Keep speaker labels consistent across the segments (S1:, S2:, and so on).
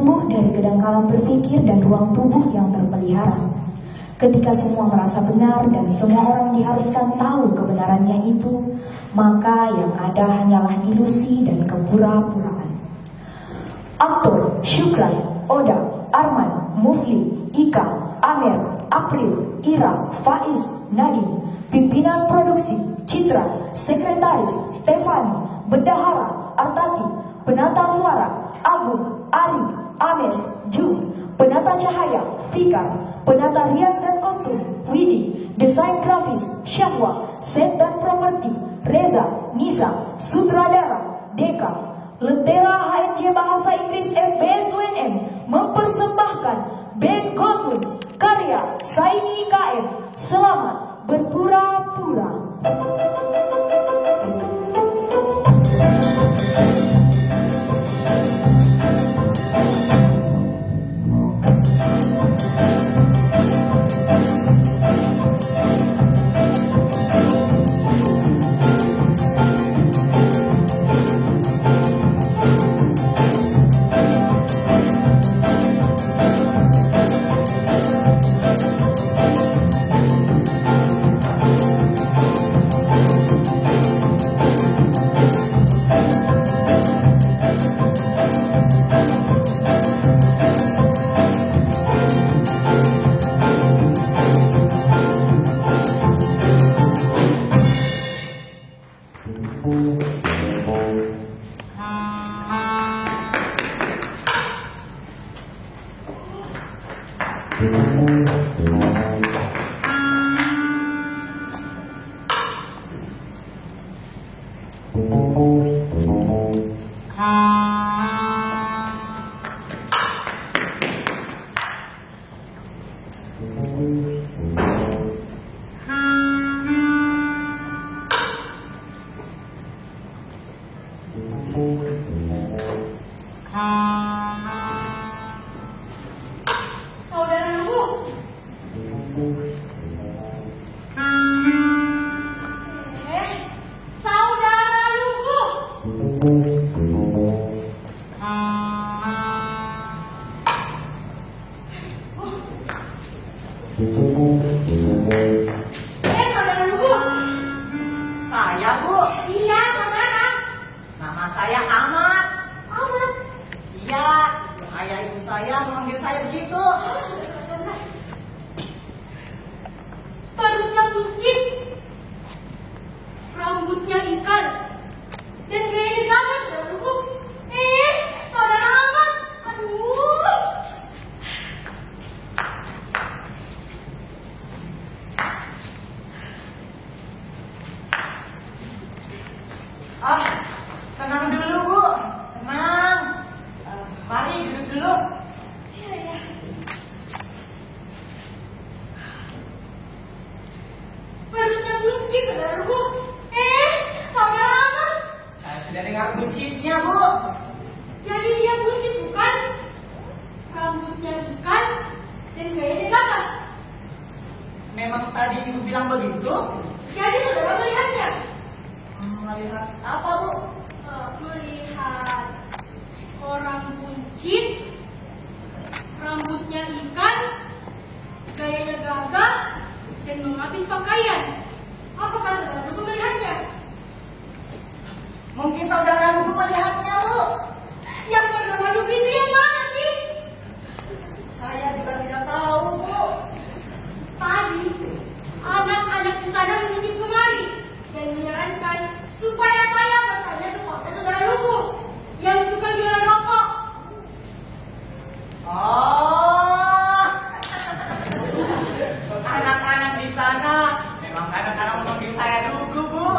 S1: tumbuh dari kedangkalan berpikir dan ruang tubuh yang terpelihara. Ketika semua merasa benar dan semua orang diharuskan tahu kebenarannya itu, maka yang ada hanyalah ilusi dan kepura-puraan. Aktor Syukran, Oda, Arman, Mufli, Ika, Amer, April, Ira, Faiz, Nadine, pimpinan produksi, Citra, sekretaris, Stefani, Bendahara, Artati, penata suara, Agung, Ari, Ames, Ju, penata cahaya, Fikar, penata rias dan kostum, Widi, desain grafis, Syahwa, set dan properti, Reza, Nisa, sutradara, Deka. Lentera HMJ Bahasa Inggris FBS UNM mempersembahkan band Goldwood karya Saini KM. Selamat berpura-pura.
S2: Saya, Bu.
S3: Iya, saudara.
S2: Nama saya Ahmad.
S3: Ahmad.
S2: Iya, ayah ibu saya memanggil saya begitu.
S3: Perutnya buncit, rambutnya ikan, dan gayanya gagah, saudaraku. Saudara Ahmad. Aduh.
S2: Tenang dulu, Bu. Tenang. Mari duduk dulu.
S3: Iya. Perutnya buncit, saudaraku. Saudara Ahmad.
S2: Saya sudah dengar buncitnya, Bu.
S3: Jadi dia buncit, bukan? Rambutnya ikan, dan gayanya gagah.
S2: Memang tadi ibu bilang begitu?
S3: Jadi saudara melihatnya.
S2: Melihat apa, Bu?
S3: Melihat orang buncit, rambutnya ikan, gayanya gagah, dan mengapit pakaian. Apakah saudara itu melihatnya?
S2: Mungkin saudara ibu melihatnya, Bu.
S3: Yang bernama Dubi itu yang mana sih?
S2: Saya juga tidak tahu, Bu.
S3: Tadi, anak-anak di sana menitip kemari dan menyarankan supaya saya bertanya kepada saudara Lugu yang tukang jualan rokok.
S2: Oh, anak-anak di sana memang kadang-kadang memanggil saya Dugu, Bu.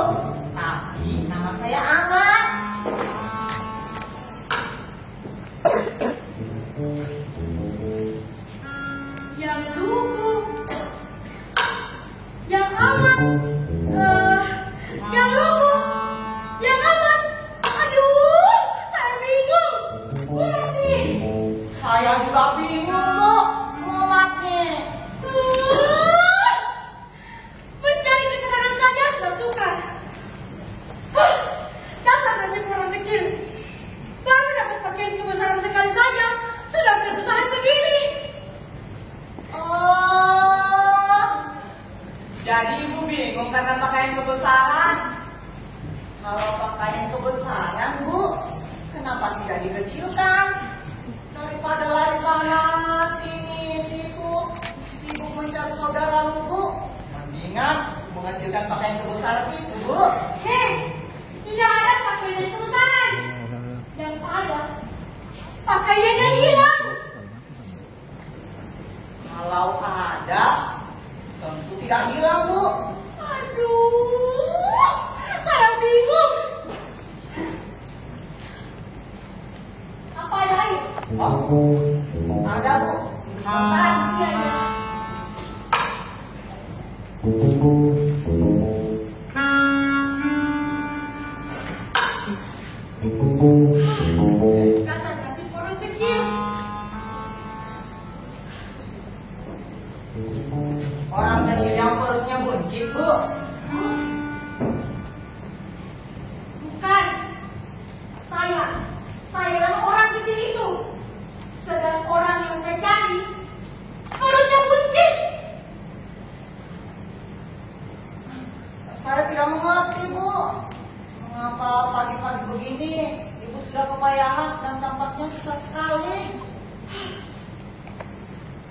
S2: Tapi nama saya Ahmad.
S3: Yang Lugu, yang Ahmad, yang Lugu, yang Ahmad. Aduh, saya bingung. Ngerti?
S2: Saya juga bingung, Bu. Mulatnya.
S3: Mencari keterangan saja sudah sukar. Dasar nasib orang kecil. Baru dapat pakaian kebesaran sekali saja, sudah
S2: Jadi ibu bingung karena pakaian kebesaran. Kalau pakaian kebesaran, Bu, kenapa tidak dikecilkan? Daripada lari sana, sini, situ, sibuk mencari saudaramu, Bu. Mendingan mengecilkan pakaian kebesaran itu, Bu.
S3: Hei, tidak ada pakaian kebesaran. Yang ada, pakaian yang hilang.
S2: Kalau ada, tentu tidak hilang, Bu.
S3: Aduh, saya bingung. Apa ada air?
S2: Oh, ada, Bu. Sebentar.
S3: Iya, iya. Dasar kasih orang kecil.
S2: Orang kecil yang perutnya buncit, Bu.
S3: Bukan. Saya adalah orang kecil itu. Sedang orang yang saya cari perutnya buncit.
S2: Saya tidak mengerti, Bu. Mengapa pagi-pagi begini Ibu sudah kepayahan dan tampaknya susah sekali.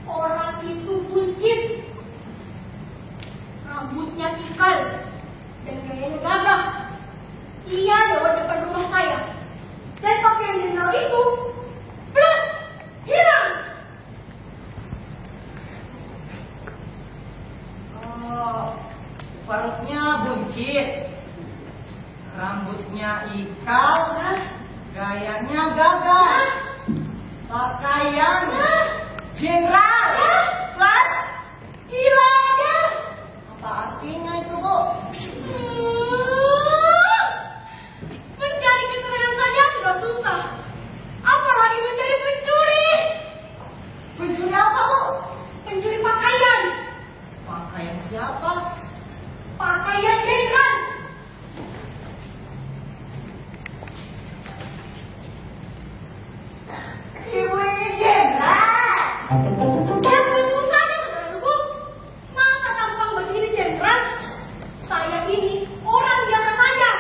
S3: Orang itu buncit. Rambutnya ikal dan gayanya gagah. Ia lewat depan rumah saya. Dan pakaian jenderal itu plus hilang.
S2: Oh, perutnya buncit, rambutnya ikal, gayanya gagah, pakaian jenderal, plus hilang. Apa artinya itu, Bu?
S3: Mencari keterangan saja sudah susah. Apalagi mencari pencuri.
S2: Pencuri apa, Bu?
S3: Pencuri pakaian.
S2: Pakaian siapa?
S3: Pakaian jenderal.
S2: Ibu ini jenderal.
S3: Ya tentu saja, saudaraku. Masa tampang begini jenderal? Saya ini orang biasa saja.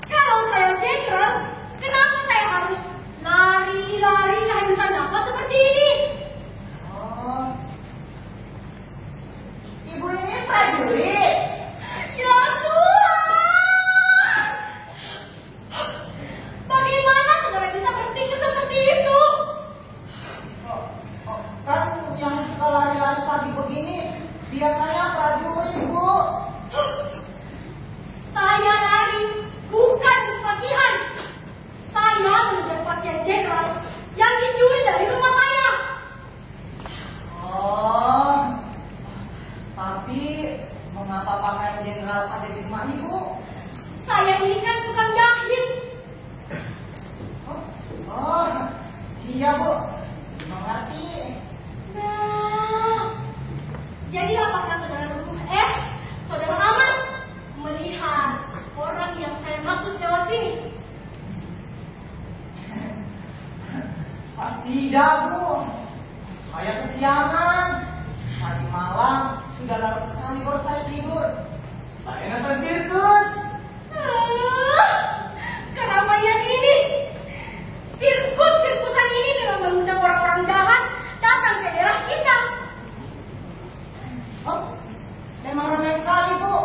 S3: Kalau saya jenderal, kenapa saya harus lari-lari kehabisan nafas seperti ini?
S2: Oh, Ibu ini prajurit.
S3: Ya Tuhan! Bagaimana saudara bisa berpikir seperti itu?
S2: Kan yang suka lari-lari pagi begini biasanya prajurit, Bu.
S3: Saya lari bukan kepatihan. Saya mengejar pakaian jenderal yang dicuri dari rumah saya.
S2: Oh, tapi mengapa pakaian jenderal ada di rumah Ibu?
S3: Saya ini kan tukang jahit.
S2: Oh, iya, Bu. Mengerti.
S3: Nah, jadi apakah saudara Aman melihat orang yang saya maksud lewat sini?
S2: Tidak, Bu. Saya kesiangan. Tadi malam sudah larut sekali baru saya tidur. Saya nonton sirkus.
S3: Keramaian ini, sirkusan ini memang mengundang orang-orang jahat datang ke daerah kita.
S2: Oh, memang ramai sekali, Bu.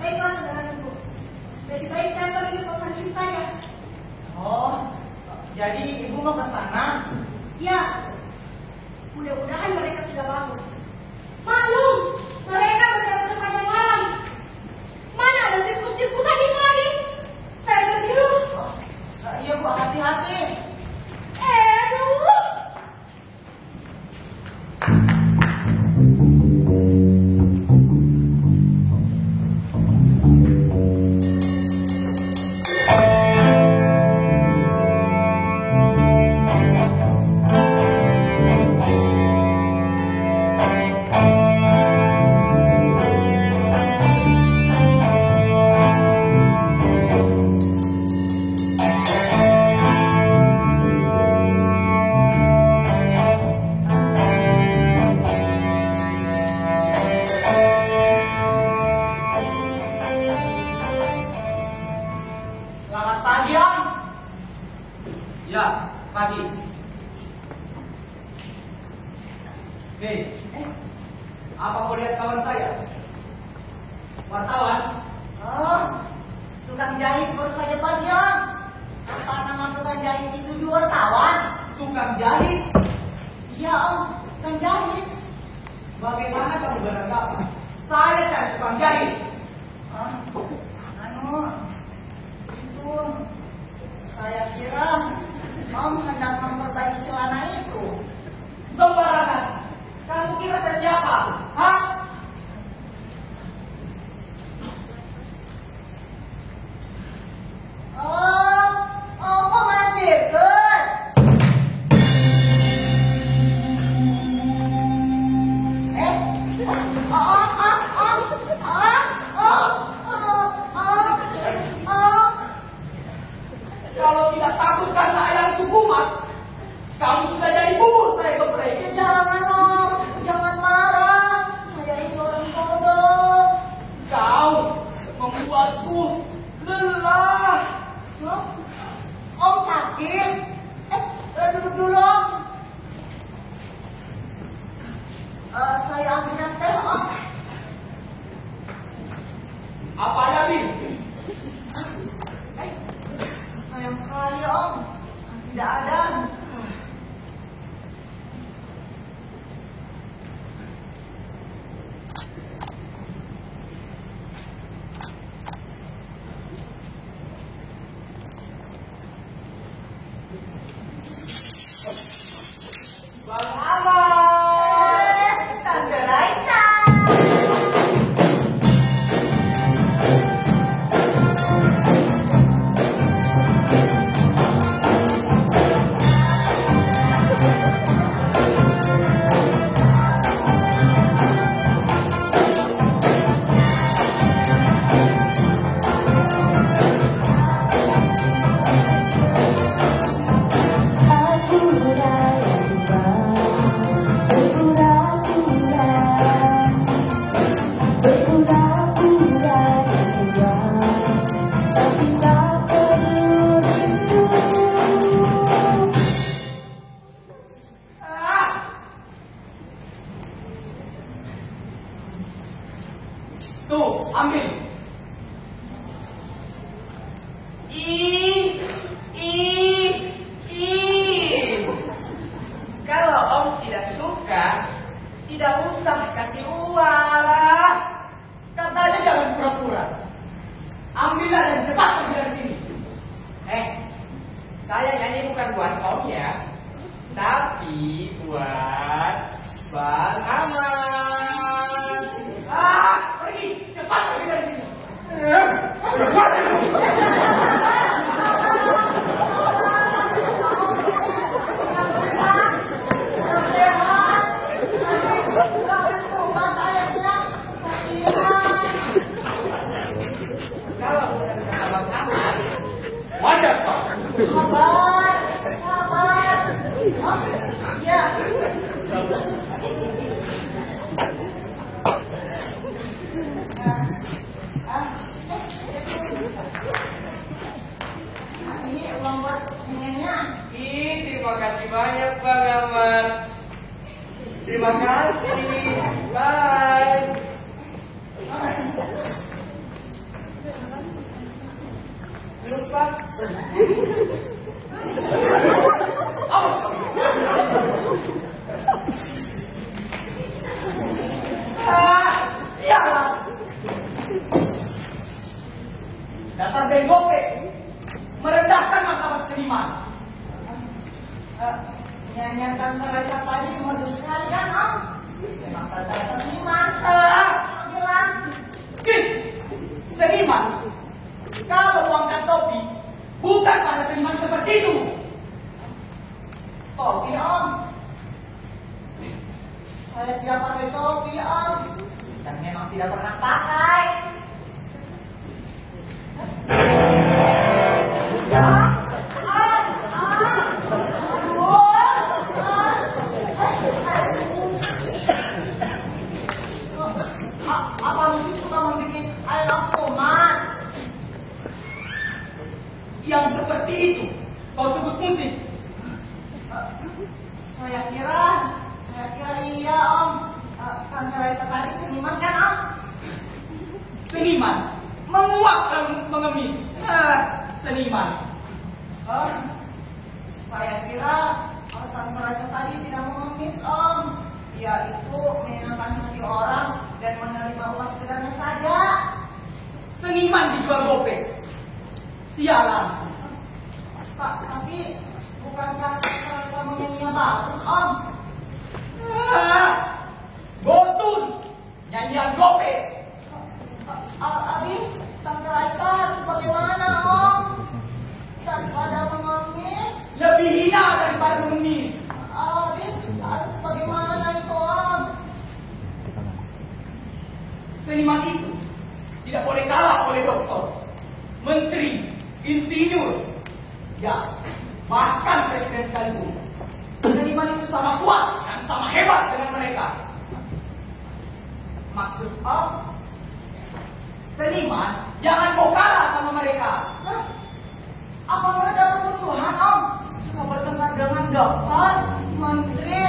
S3: Baiklah saudaraku, lebih baik saya pergi ke kosan ini saja.
S2: Oh, jadi Ibu mau ke sana?
S3: Ya, mudah-mudahan mereka sudah bangun. Maklum, mereka berjalan sepanjang malam. Mana ada sirkus-sirkusan itu lagi? Saya pergi dulu.
S2: Oh, iya, Bu, hati-hati.
S3: Aduh.
S4: Ya, pagi. Hei, apa kau lihat kawan saya? Wartawan?
S2: Oh, tukang jahit baru saja pagi Om. Apa nama tukang jahit itu di wartawan?
S4: Tukang jahit?
S2: Iya Om, tukang jahit.
S4: Bagaimana kamu beranggapan? Saya cari tukang jahit.
S2: Itu saya kira Om hendak memperbaiki celana itu.
S4: Sembarangan. Kamu kira saya siapa? Hah?
S2: Oh, pemain sirkus.
S4: Kalau tidak takut karena ayam kumat, kamu sudah jadi bubur saya geprek.
S2: Jangan Om, jangan marah. Saya ini orang bodoh.
S4: Kau membuatku lelah.
S2: Om sakit? Duduk dulu Om. Saya ambilkan teh Om.
S4: Apa ada, Bin?
S2: Sayang sekali Om, tidak ada.
S4: Bang Aman,
S2: Tante Raisa.
S4: tuh, ambil. Kalau Om tidak suka, tidak usah kasih uang. Katanya jangan pura-pura. Ambillah dan cepat pergi dari sini. Saya nyanyi bukan buat Om ya, tapi buat Bang Aman. Pergi, cepat pergi dari sini. Kalau bukan Bang Aman, wajar Pak.
S2: Sabar. Ya. Ini uang buat neneknya.
S4: Terima kasih banyak Bang Aman. Terima kasih. Bye. Lupa. Iyalah. Dasar benggoke, merendahkan martabat seniman.
S2: Nyanyian Tante Raisa tadi modus sekali kan Om? Memang Tante Raisa seniman. Bilang.
S4: Seniman. Kalau angkat topi, bukan pada seniman seperti itu.
S2: Topi Om. Saya tidak pakai topi Om. Dan memang tidak pernah pakai. Apa musik suka membuat ayam kumat?
S4: Yang seperti itu kau sebut musik?
S2: Saya kira iya Om. Tante Raisa tadi seniman kan Om?
S4: Seniman? Menguak dan mengemis. Seniman.
S2: Saya kira Tante Raisa tadi tidak mengemis Om. Dia itu menyenangkan hati orang dan menerima uang sederhana saja.
S4: Seniman dijual gopek. Sialan.
S2: Pak, tapi bukankah Raisa menyanyinya bagus Om?
S4: Gotun. Nyanyian gopek.
S2: Abis Tante Raisa harus bagaimana Om? Daripada mengemis.
S4: Lebih hina daripada mengemis.
S2: Abis harus bagaimana itu Om?
S4: Seniman itu tidak boleh kalah oleh dokter, menteri, insinyur, ya bahkan presiden sekalipun. Seniman itu sama kuat dan sama hebat dengan mereka. Maksud Om, seniman jangan mau kalah sama mereka.
S2: Apa mereka bermusuhan Om? Suka bertengkar dengan dokter, menteri.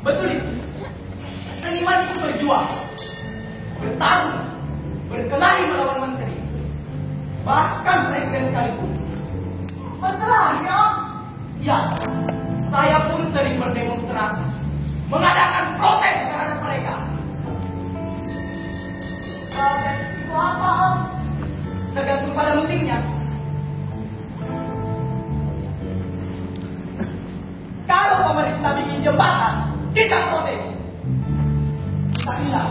S4: Betul itu. Seniman itu berjuang, bertarung, berkelahi melawan menteri, bahkan presiden sekalipun.
S2: Berkelahi Om?
S4: Ya, saya pun sering berdemonstrasi, mengadakan protes terhadap mereka.
S2: Protes itu apa Om?
S4: Tergantung pada musiknya. Kalau pemerintah bikin jembatan, kita protes. Kita bilang,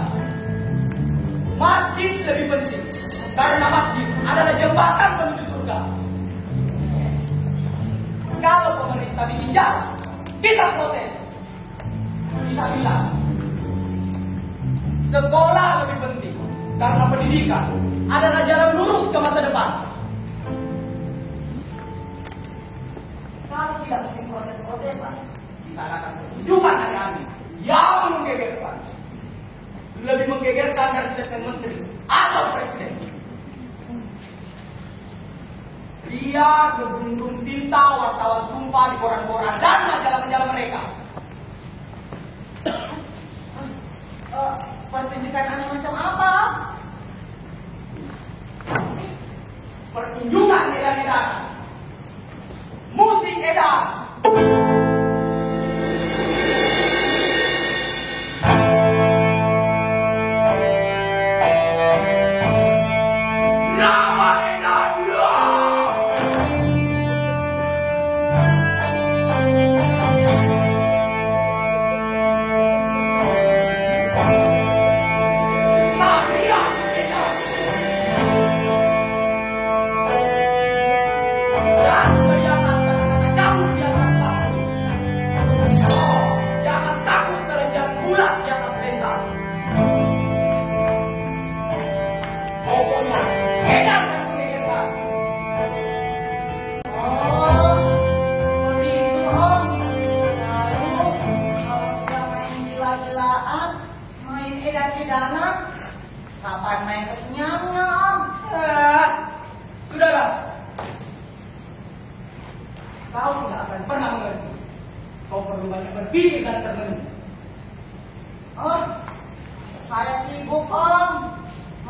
S4: masjid lebih penting, karena masjid adalah jembatan menuju surga. Kalau pemerintah bikin jalan, kita protes. Kita bilang, sekolah lebih penting, karena pendidikan adalah jalan lurus ke masa depan.
S2: Kalau tidak mesti protes-protesan,
S4: Kita akan pertunjukan hari-hari yang menggegerkan. Lebih menggegerkan dari statement menteri atau presiden. Dia gebundung tinta wartawan tumpah di koran-koran dan majalah-majalah mereka.
S2: pertunjukan aneh macam apa?
S4: Pertunjukan edan-edan, musik edan. Drama edan. Tarian edan. Dan teriakan kata-kata cabul di atas panggung. Oh, jangan takut terjang bulat di atas pentas. Pokoknya edan dan menggegerkan.
S2: Oh, seperti itu Om. Lalu kalau sudah main gila-gilaan, main edan-edanan, kapan main kesenyapnya Om?
S4: Sudahlah. Kau tidak akan pernah mengerti. Kau perlu banyak berpikir dan termenung.
S2: Oh, saya sibuk Om.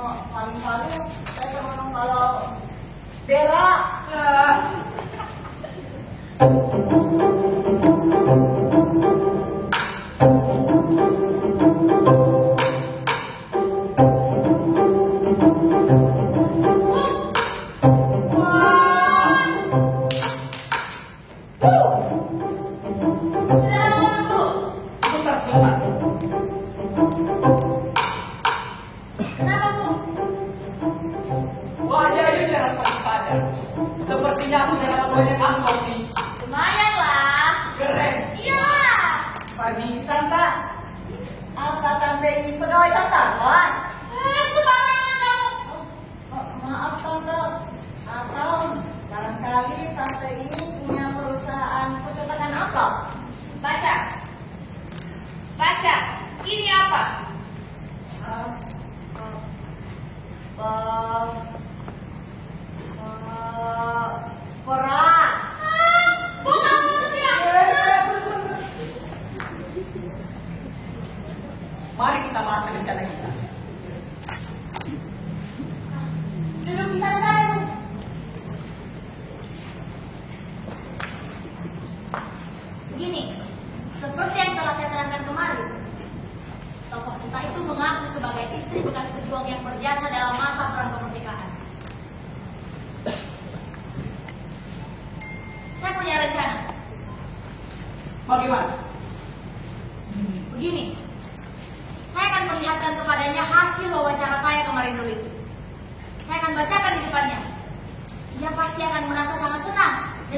S2: Oh, paling-paling saya cuma kalau berak.
S4: Sebentar, sebentar.
S3: Kenapa, Bu?
S4: Wajahnya jangan saja. Sepertinya sudah dapat banyak angkot nih.
S3: Lumayan lah.
S4: Keren.
S3: Iya.
S2: Permisi Tante. Apa Tante ini pegawai Tante? Bos?
S3: Sembarangan kamu.
S2: Maaf Tante. Atau barangkali Tante ini punya perusahaan percetakan amplop.
S3: Baca. Baca. Ini apa?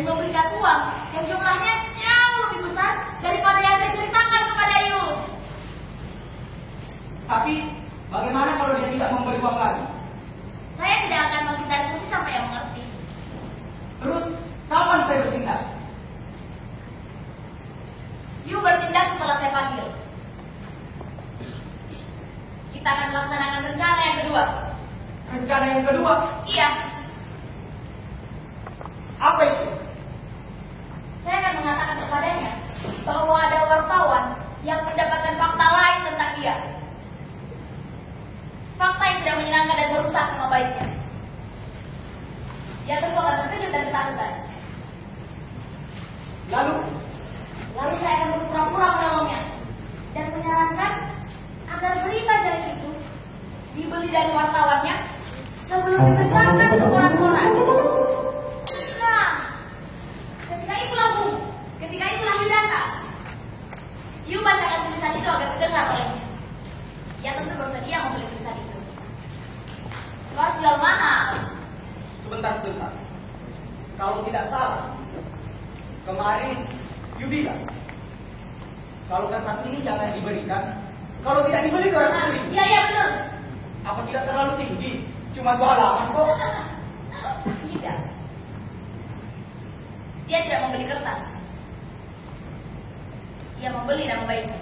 S3: dan memberikan uang yang jumlahnya jauh lebih besar daripada yang saya ceritakan kepada Ibu.
S4: Tapi bagaimana kalau dia tidak memberi uang lagi?
S3: Saya tidak akan meminta diskusi sampai yang mengerti.
S4: Terus kapan saya bertindak?
S3: You bertindak setelah saya panggil. Kita akan melaksanakan rencana yang kedua.
S4: Rencana yang kedua?
S3: Iya.
S4: Apa itu?
S3: Saya akan mengatakan kepadanya bahwa ada wartawan yang mendapatkan fakta lain tentang dia. Fakta yang tidak menyenangkan dan merusak nama baiknya. Dia tentu akan terkejut dan ketakutan. Lalu saya akan berpura-pura menolongnya dan menyarankan agar berita dari itu dibeli dari wartawannya sebelum diterbangkan ke koran-koran. Nah, ketika itulah you datang. You bacakan tulisan itu agar terdengar olehnya. Dia tentu bersedia membeli tulisan itu. Lu harus jual mahal.
S4: Sebentar. Kalau tidak salah, kemarin you bilang kalau kertas ini jangan diberikan. Kalau tidak dibeli orang beli.
S3: Iya betul.
S4: Apa tidak terlalu tinggi? Cuma 2 halaman kok.
S3: Tidak. Dia tidak membeli kertas. Dia membeli nama baiknya.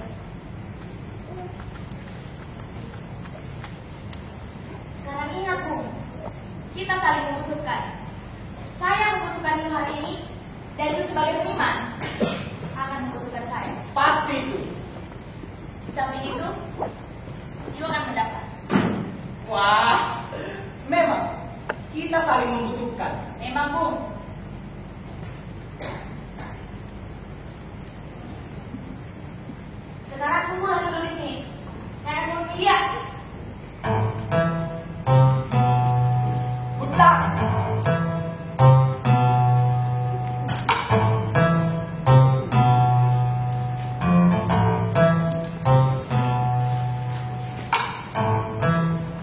S3: Sekarang ingat, Bu. Kita saling membutuhkan. Saya membutuhkan you hari ini, dan you sebagai seniman akan membutuhkan saya.
S4: Pasti itu.
S3: Di samping itu, you akan mendapat.
S4: Wah, memang kita saling membutuhkan.
S3: Memang, Bu. Sekarang tunggulah dulu di sini. Saya akan menemui dia.
S4: Buta.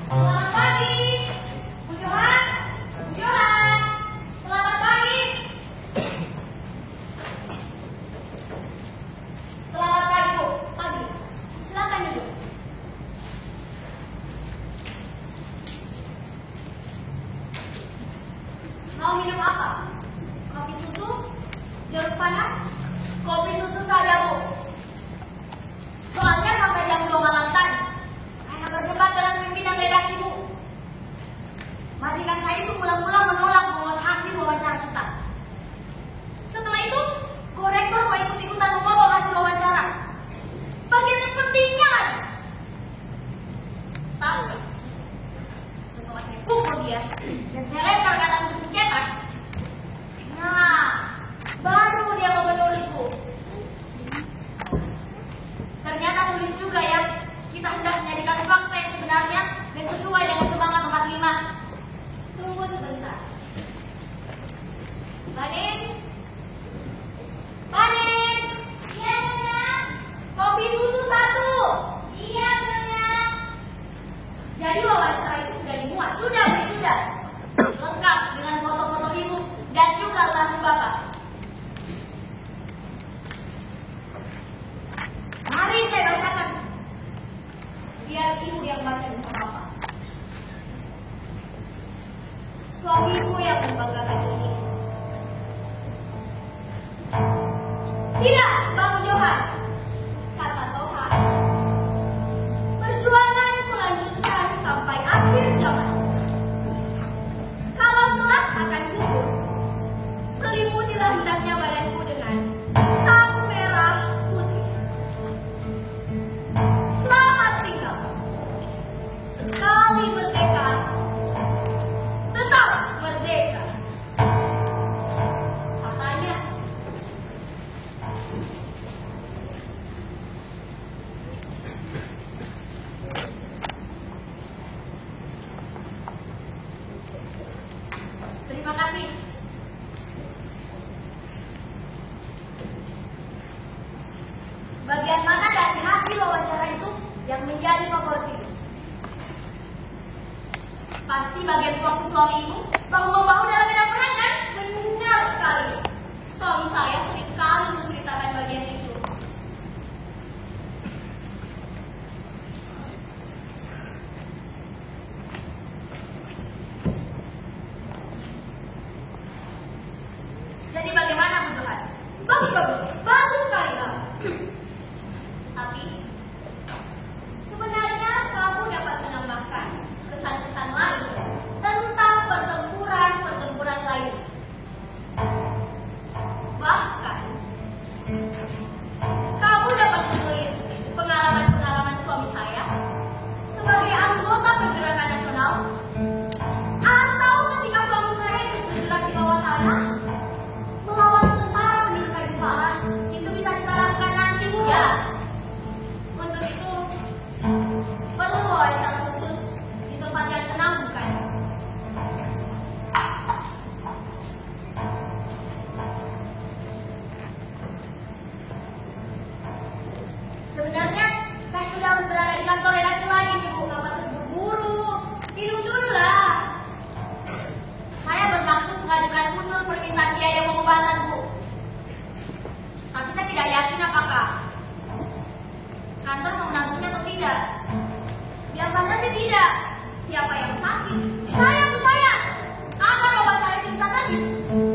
S3: Selamat pagi, Bu Johan. Bu Johan, selamat pagi. Selamat pagi, Bu. Pagi. Silakan duduk. Mau minum apa? Kopi susu? Jeruk panas? Kopi susu saja, Bu. Soalnya sampai jam 2 malam tadi, saya berdebat dengan pimpinan redaksi, Bu. Majikan saya itu mula-mula menolak membuat hasil wawancara kita. Setelah itu, korektor mau ikut-ikutan memotong hasil wawancara. Bagian yang pentingnya lagi. Tahu nggak? Setelah saya pukul dia dan saya lempar ke atas mesin cetak, nah, baru dia mau menurutku. Ternyata sulit juga ya. Kita hendak menjadikan fakta yang sebenarnya dan sesuai dengan semangat 45. Tunggu sebentar. Panen. Iya, Nyonya. Kopi susu 1. Iya, Nyonya. Jadi wawancara itu sudah dimuat. Sudah. Lengkap dengan foto-foto ibu dan juga lagu bapak. Mari saya bacakan. Biar ibu yang baca bersama bapak. Suamiku yang membanggakan ini. Tidak, Bang Johan, kata Toha. Perjuangan melanjutkan sampai akhir zaman. Kalau kelak akan gugur, selimutilah hendaknya badanku dengan sang merah putih. Selamat tinggal. Sekali merdeka, tetap merdeka. Katanya. Terima kasih. Bagian mana dari hasil wawancara itu yang menjadi favorit ibu? Pasti bagian suami-suami ibu bahu-membahu dalam medan perang, kan? Benar sekali. Suami saya seringkali menceritakan bagian itu. Jadi bagaimana Bu Johan? Bagus sekali Bang. Tapi sebenarnya kamu dapat menambahkan kesan-kesan lain tentang pertempuran lain. Bahkan kamu dapat menulis pengalaman-pengalaman suami saya sebagai anggota pergerakan nasional, atau ketika suami saya itu bergerak di bawah tanah melawan tentara penduduk kayu parah. Itu bisa kita lakukan nanti, Bu. Ya. Untuk itu perlu wawancara khusus di tempat yang tenang, bukan? Sebenarnya saya sudah harus berada di kantor redaksi lagi nih, Bu. Kenapa terburu-buru? Minum dulu lah. Saya bermaksud mengajukan usul permintaan biaya pengobatan, Bu. Tapi saya tidak yakin apakah kantor mau menangguhnya atau tidak. Biasanya sih tidak. Siapa yang sakit? Saya, Bu, saya. Agar wawancara itu bisa terbit,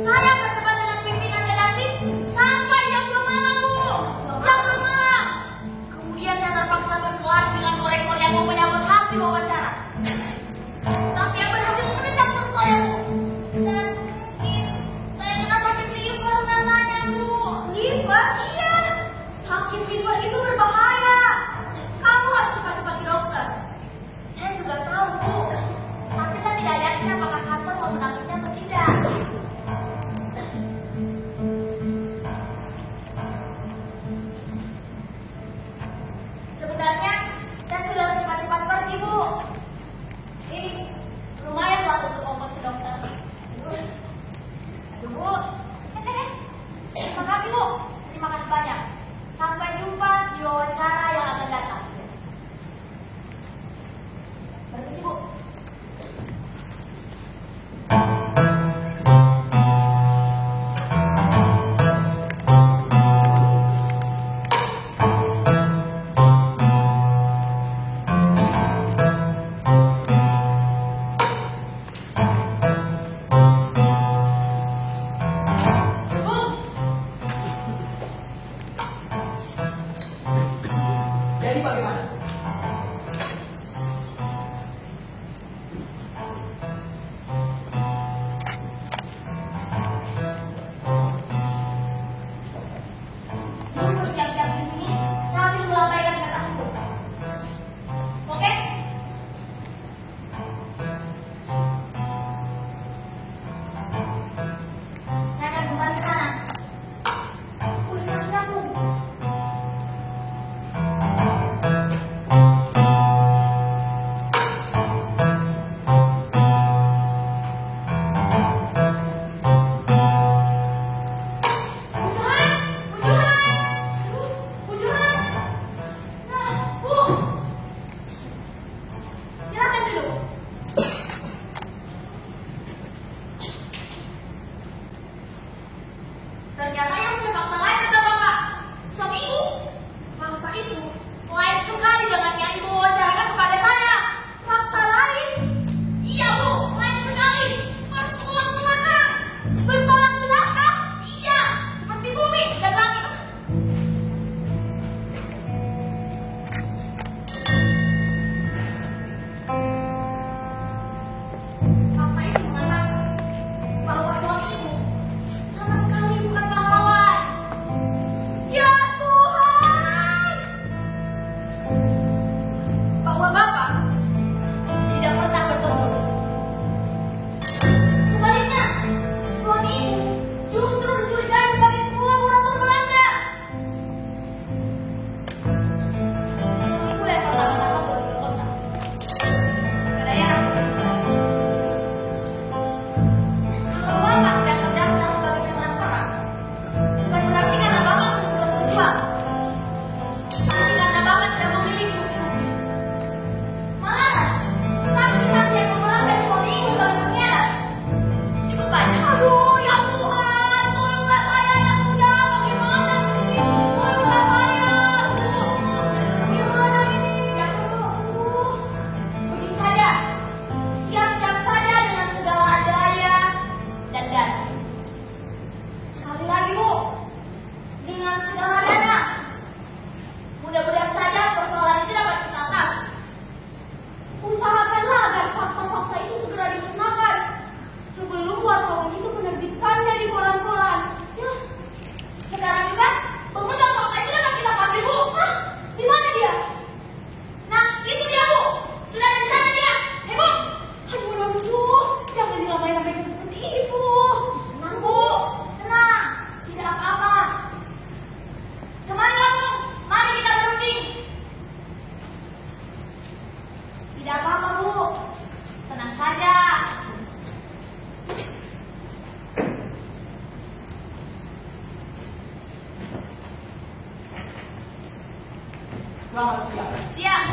S3: saya berdebat dengan pimpinan redaksi sampai jam 2 malam, Bu. Jam 2 malam. Kemudian saya terpaksa berkelas dengan korektor yang mau menyambut hasil wawancara. Tapi yang berhasil menendang perut saya, Bu. Dan mungkin saya kena sakit liver karenanya, Bu. Liver? Iya. Sakit liver itu berbahaya. Kamu harus cepat-cepat ke dokter. Saya juga tahu, Bu. Tapi saya tidak yakin apakah kantor mau menangguhnya atau tidak. Sebenarnya saya sudah harus cepat-cepat pergi, Bu. Ini lumayanlah untuk ongkos ke dokter. Aduh, Bu. Terima kasih, Bu. Terima kasih banyak. Sampai jumpa di wawancara yang akan datang. Permisi, Bu.
S4: Jadi bagaimana?
S3: Bu bersiap-siap di sini sambil melambaikan kertas itu. Oke? Saya akan kembali ke sana. Siap-siap, Bu. Ternyata yang punya fakta lain adalah Bapak, suami Ibu. Fakta itu lain sekali dengan yang Ibu wawancarkan kepada saya. Fakta lain? Iya, Bu, lain sekali. Bertolak belakang. Bertolak belakang? Iya, seperti bumi dan langit. Fakta itu mengatakan bahwa suami Ibu sama sekali bukan pahlawan. Ya Tuhan! Bahwa Bapak tidak pernah bertempur. Sebaliknya, suami Ibu justru dicurigai sebagai kolaborator Belanda. Ibu yang pertama-tama baru ke kota. Ke daerah.
S4: Selamat siang.
S3: Siang.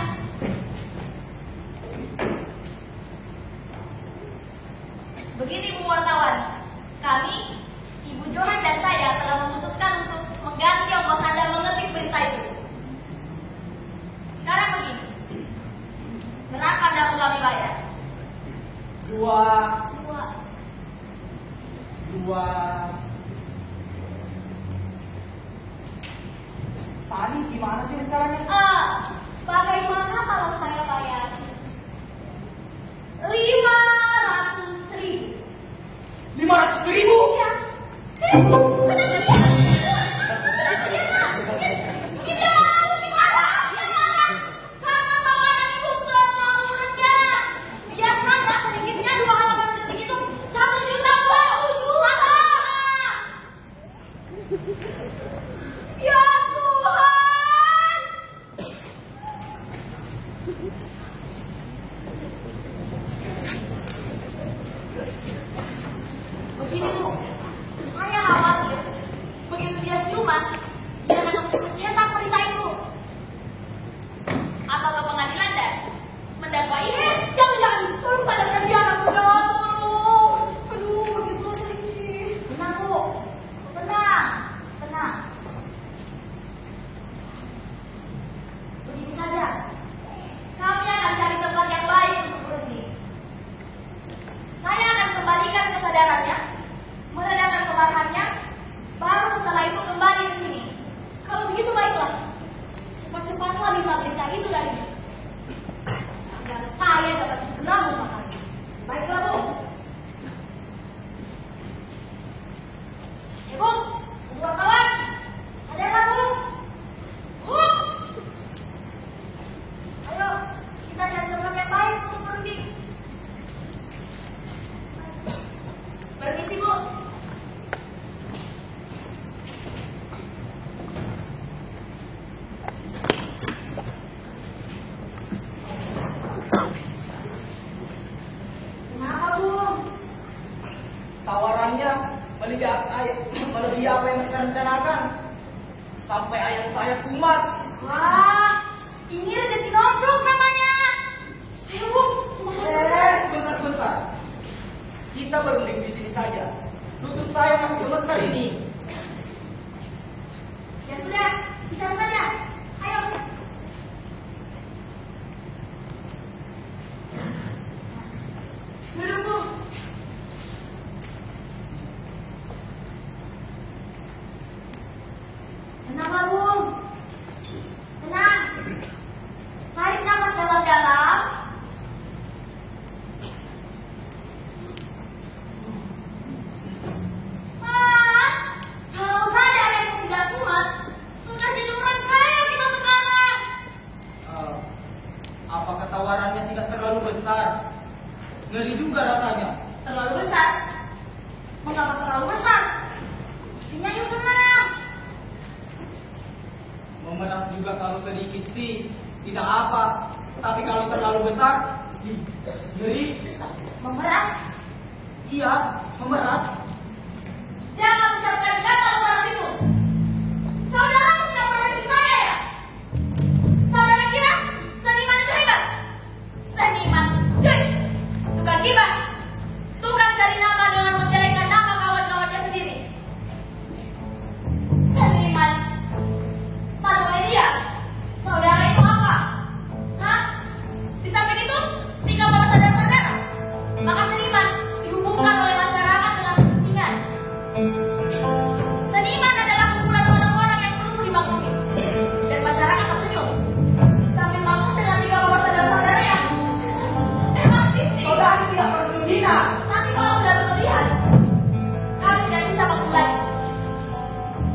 S3: Begini Bu wartawan, kami, Ibu Johan dan saya telah memutuskan untuk mengganti ongkos Anda mengetik berita itu. Sekarang begini, berapa Anda mau kami bayar?
S4: Dua. Tadi gimana sih rencananya?
S3: Bagaimana kalau saya bayar 500.000?
S4: 500.000?
S3: Ya. Karena tawaran itu terlalu rendah. Biasanya sedikitnya 2 halaman ketik itu 1 juta Bu. Salah. Ya Tuhan. Begini Bu, saya khawatir begitu dia siuman, dia akan mencetak berita itu. Atau ke pengadilan dan mendakwai. Jangan, tolong sadarkan dia anak muda, tolong. Aduh, begitu sedikit. Tenang Bu, tenang. Begini saja, kami akan cari tempat yang baik untuk berhenti. Saya akan kembalikan kesadarannya, meredakan kemarahannya, baru setelah itu kembali ke sini. Kalau begitu baiklah, cepat-cepatlah minta berita itu darinya, agar saya dapat segera memakannya. Baiklah Bu. Bu, wartawan, sadarlah Bu. Bu, ayo kita cari tempat yang baik untuk berhenti. Permisi Bu. Kenapa Bu?
S4: Tawarannya melebihi apa yang kita rencanakan. Sampai ayam saya kumat.
S3: Wah, ini rezeki nomplok namanya. Ayo Bu,
S4: Sebentar. Kita berunding di sini saja. Lutut saya masih gemetar ini.
S3: ya sudah, bisa saja. Ayo. Duduk Bu. Tenanglah Bu. Tenang. Tarik nafas dalam-dalam. Kalau saja ada yang tidak kuat, sudah jadi orang kaya kita sekarang.
S4: Apakah tawarannya tidak terlalu besar? Ngeri juga rasanya.
S3: Terlalu besar? Mengapa terlalu besar? Mestinya yuk senang.
S4: Memeras juga kalau sedikit sih tidak apa. Tapi kalau terlalu besar, ngeri.
S3: Memeras?
S4: Iya, memeras.
S3: Jangan ucapkan kata memeras itu. Saudara tidak pernah di saya ya? Saudara kira seniman itu hebat? Seniman, cuy. Tukang gibah. Tukang cari nama dengan menjelekkan nama kawan-kawannya sendiri. Seniman. Tahu dia? Saudara itu apa? Hah? Di samping itu, tinggal para saudara-saudara. Maka seniman dihubungkan oleh masyarakat dengan kepentingan. Seniman adalah kumpulan orang-orang yang perlu dimaklumi. Dan masyarakat tersenyum sambil makmum dengan 3 orang saudara-saudara yang memang sini.
S4: Saudara tidak perlu menghina.
S3: Tapi kalau sudah berlebihan, kami tidak bisa makmum lagi.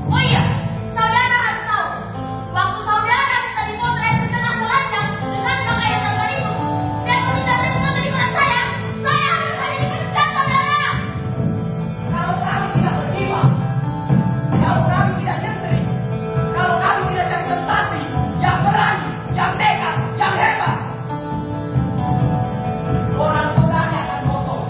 S3: Oh iya, saudara harus tahu, waktu saudara minta dipotret setengah telanjang dengan pakaian tangan itu dan meminta saya untuk menerima saya harus saja dipecat saudara.
S4: Kalau kami tidak berjiwa, kalau kami tidak nyentri, kalau kami tidak cari sensasi, yang berani, yang nekat, yang hebat, orang saudara akan kosong.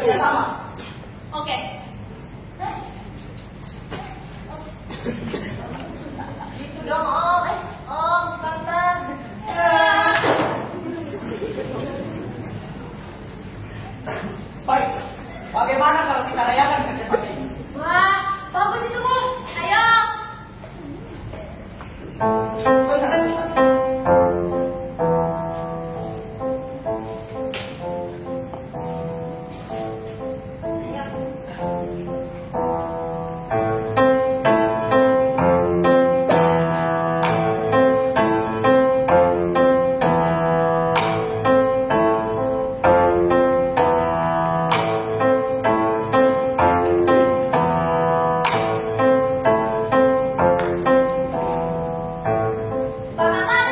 S4: kerja sama.
S3: Oke.
S2: Gitu dong Om. Om, Tante.
S4: Baik, bagaimana kalau kita rayakan kerjasama ini?
S3: Wah, bagus itu, Bu. Ayo.
S4: Benar, benar.
S3: Bang Aman.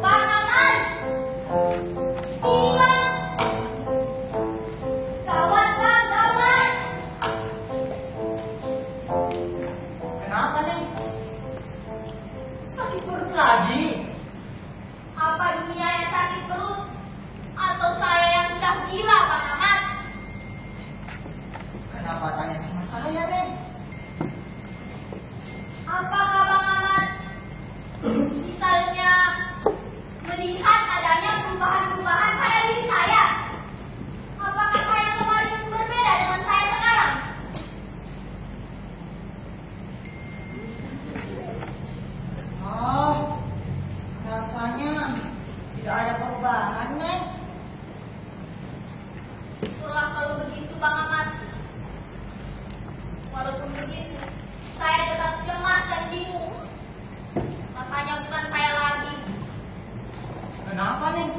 S3: Bang Aman. Sini, Bang. Gawat, Bang, gawat.
S2: Kenapa nih? Sakit perut lagi?
S3: Apa dunia yang sakit perut? Atau saya yang sudah gila, Bang Aman?
S2: Kenapa tanya sama saya nih?
S3: Apakah Bang Aman misalnya melihat adanya perubahan-perubahan pada diri saya? Apakah saya kemarin berbeda dengan saya sekarang?
S2: Oh, rasanya tidak ada perubahan nih.
S3: Itulah kalau begitu Bang Aman. Walaupun begitu, saya tetap cemas dan bingung. Rasanya bukan saya lagi.
S2: Kenapa nih?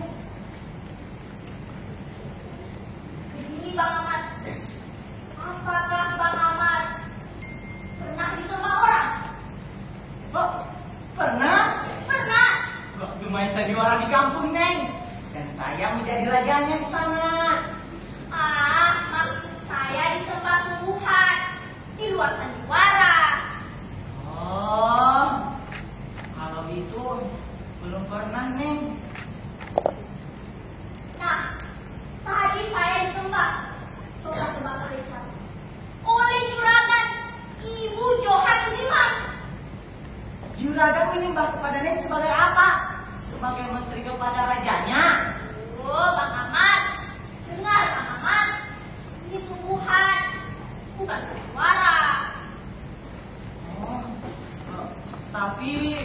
S3: Begini Bang Aman. Apakah Bang Aman pernah disembah orang?
S2: Oh, pernah?
S3: Pernah.
S2: Waktu main sandiwara di kampung, Neng. Dan saya menjadi rajanya di sana.
S3: Maksud saya disembah sungguhan di luar sandiwara.
S2: Oh, kalau itu belum pernah, Neng.
S3: Nah, tadi saya disembah. Coba tebak periksa. Oleh juragan Ibu Johan Budiman.
S2: Juragan menyembah kepada Neng sebagai apa? Sebagai menteri kepada rajanya.
S3: Oh, Bang Aman. Dengar, Bang Aman. Ini sungguhan, bukan sandiwara.
S2: Oh, tapi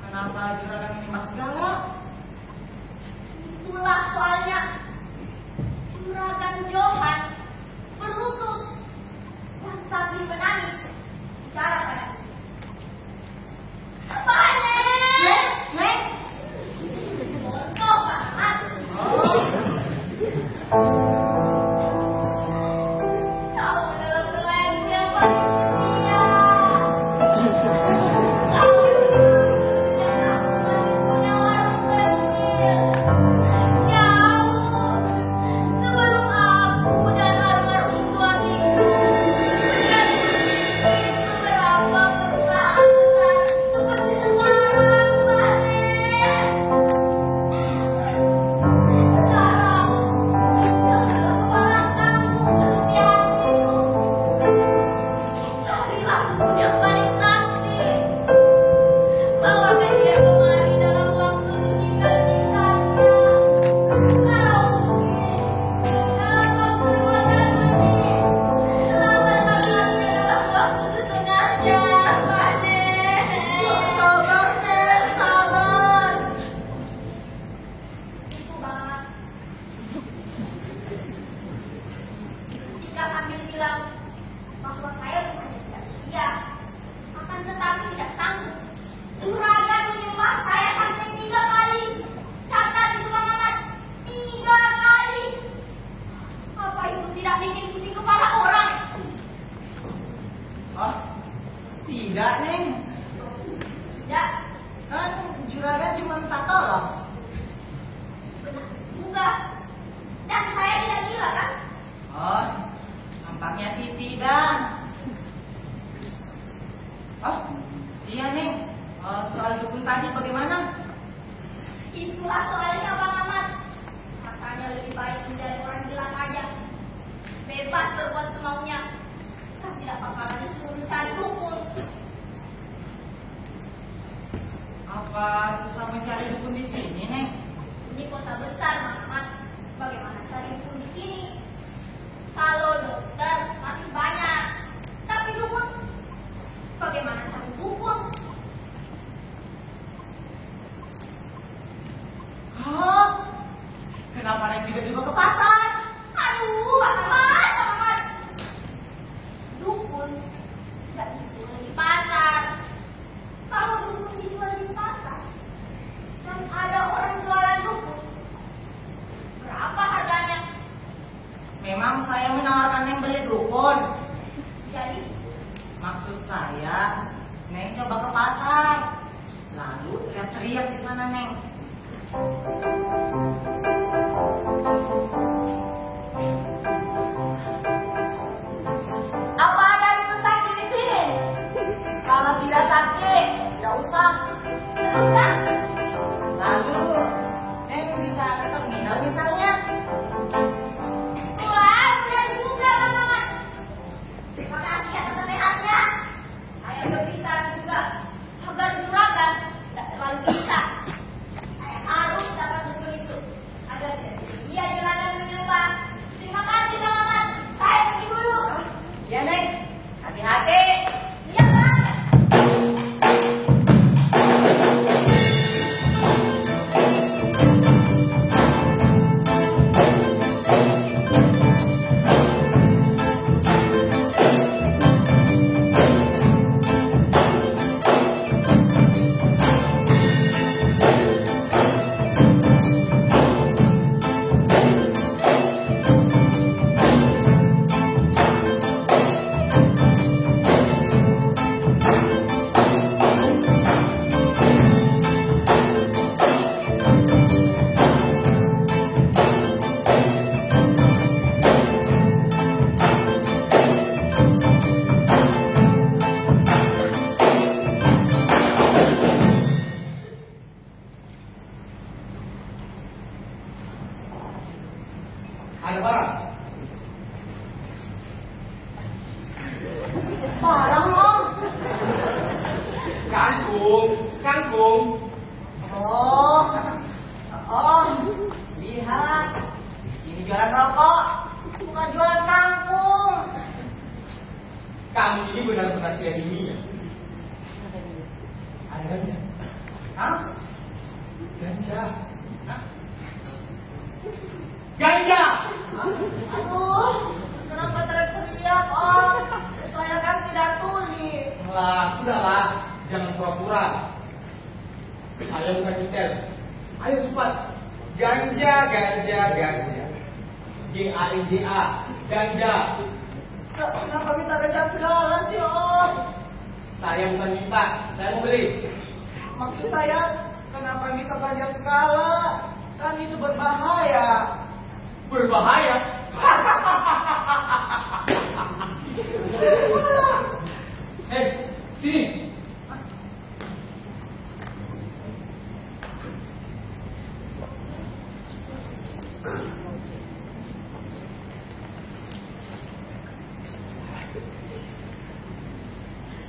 S2: kenapa juragan menyembah segala?
S3: Itulah soalnya. Juragan Johan berlutut dan sambil menangis bicara pada
S2: Neng, Neng.
S3: Bodoh banget. Kamu adalah pelayanku yang paling setia. Kamu punya warung kecil. Jauh sebelum aku dan almarhum suamiku beberapa perusahaan besar seperti sekarang, Mbak Nen. Sekarang, yang dalam kepala kamu kesetiaanmu. Carilah dukun yang paling sakti. Bawakan dia kemari dalam waktu singkat-singkatnya. Kalau mungkin, dalam waktu 2 menit. Lambat-lambatnya dalam waktu setengah jam, Mbak Nen.
S2: Sabar, Neng, sabar.
S3: Itu banget. Ketika sambil bilang bahwa saya bukannya tidak setia, akan tetapi tidak sanggup. Juragan menyembah saya sampai 3 kali. Catat itu Bang Aman, 3 kali. Apa itu tidak bikin pusing kepala orang?
S2: Oh, tidak, Neng.
S3: Tidak,
S2: Kan juragan cuma minta tolong.
S3: benar juga. Dan saya tidak gila kan?
S2: Oh, nampaknya sih tidak. Oh, iya, Neng. Soal dukun tadi bagaimana?
S3: Itulah soalnya Bang Aman. Rasanya lebih baik menjadi bebas berbuat semaunya. Kan tidak bakalan disuruh mencari dukun.
S2: Apa susah mencari dukun di sini, Neng?
S3: Ini kota besar, Mamat. Bagaimana cari dukun di sini? Kalau dokter masih banyak, tapi dukun, bagaimana cari dukun?
S2: Hah? Kenapa Neng tidak coba ke pasar?
S3: Aduh, Mamat. Dukun tidak dijual di pasar. Kalau dukun dijual di pasar, dan ada orang jualan dukun, berapa harganya?
S2: Memang saya menawarkan Neng beli dukun.
S3: Jadi,
S2: Maksud saya, Neng coba ke pasar. Lalu teriak-teriak di sana, Neng. Apa ada yang sakit di sini? Kalau tidak sakit, tidak usah.
S3: teruskan.
S2: Lalu, Neng bisa ke terminal misalnya.
S3: Wah, benar juga, Mamat. Terima kasih atas nasihatnya. Saya berbicara juga agar juragan tidak terlalu bisa. Saya harus dapat dukun itu agar dia juragan menyembah. Terima kasih, Mamat. Saya pergi dulu.
S2: Iya, Neng. Hati-hati.
S3: Iya, Bang.
S4: Ada barang.
S2: Barang, Om.
S4: Kangkung.
S2: Oh, lihat. Di sini jualan rokok, bukan jualan kangkung.
S4: Kamu ini benar-benar tidak ilmiah. Ada ganja.
S2: Hah?
S4: Ganja. Hah? Ganja.
S2: Aduh, kenapa teriak-teriak, Om? Saya kan tidak tuli.
S4: Lah, sudahlah, jangan pura-pura. Saya bukan Intel. Ayo cepat. Ganja. G-A-N-J-A. Ganja.
S2: Kenapa minta ganja segala sih, Om?
S4: Saya bukan minta, saya mau beli.
S2: Maksud saya, kenapa bisa ganja segala? Kan itu berbahaya.
S4: Berbahaya. Hei, sini.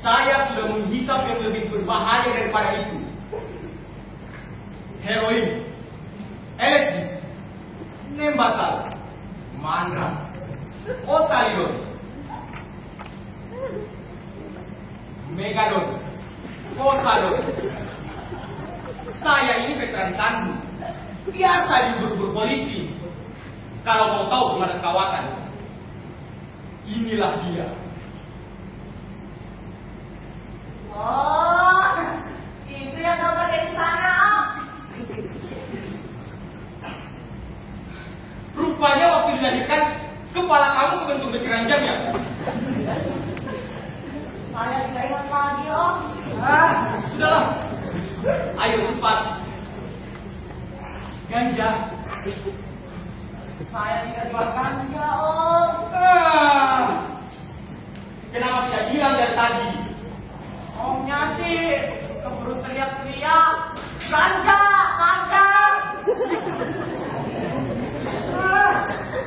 S4: Saya sudah menghisap yang lebih berbahaya daripada itu. Heroin, LSD, Nembatal, Mandrax, Otalidon, Megadon, Kosadon. Saya ini veteran tandu, biasa diburu-buru polisi. Kalau mau tahu kemana kawakan, inilah dia.
S2: Oh, itu yang kau pakai di sana, Om.
S4: Rupanya waktu dilahirkan, kepala kamu kebentuk besi ranjang ya?
S2: Saya tidak ingat lagi, Om.
S4: Sudahlah. Ayo cepat. Ganja.
S2: Saya tidak jual ganja, Om.
S4: Kenapa tidak bilang dari tadi?
S2: Omnya sih keburu teriak-teriak. Ganja.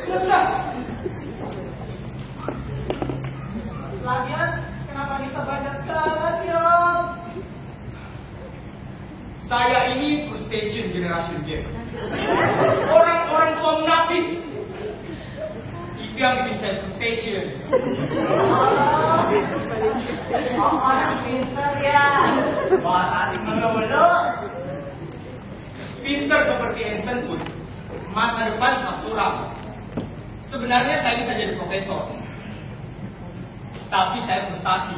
S4: Sudah.
S2: Lagian, kenapa bisa baca segala sih, Om?
S4: Saya ini frustration generation gap. Orang-orang tua munafik. Itu yang bikin saya frustration.
S2: Oh, orang pintar ya. Bahasa asing melu-melu.
S4: Pinter seperti Einstein pun masa depan tak suram. Sebenarnya saya bisa jadi profesor, tapi saya frustasi.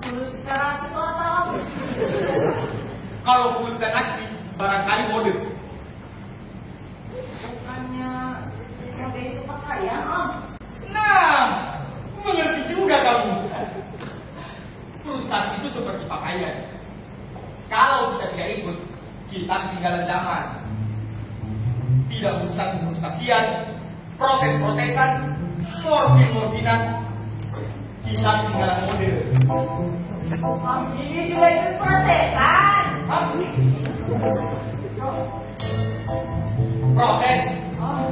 S2: Tulus secara sekotong.
S4: Kalau tulus dan aksi, barangkali mode.
S2: Bukannya mode itu pakaian, Om?
S4: Nah, mengerti juga kamu. Frustasi itu seperti pakaian. Kalau kita tidak ikut, kita ketinggalan zaman. Tidak frustasi-frustasian, protes-protesan, morfin-morfinan, kita ketinggalan mode.
S2: Om ini juga ikut prosesan.
S4: Protes?
S2: Oh,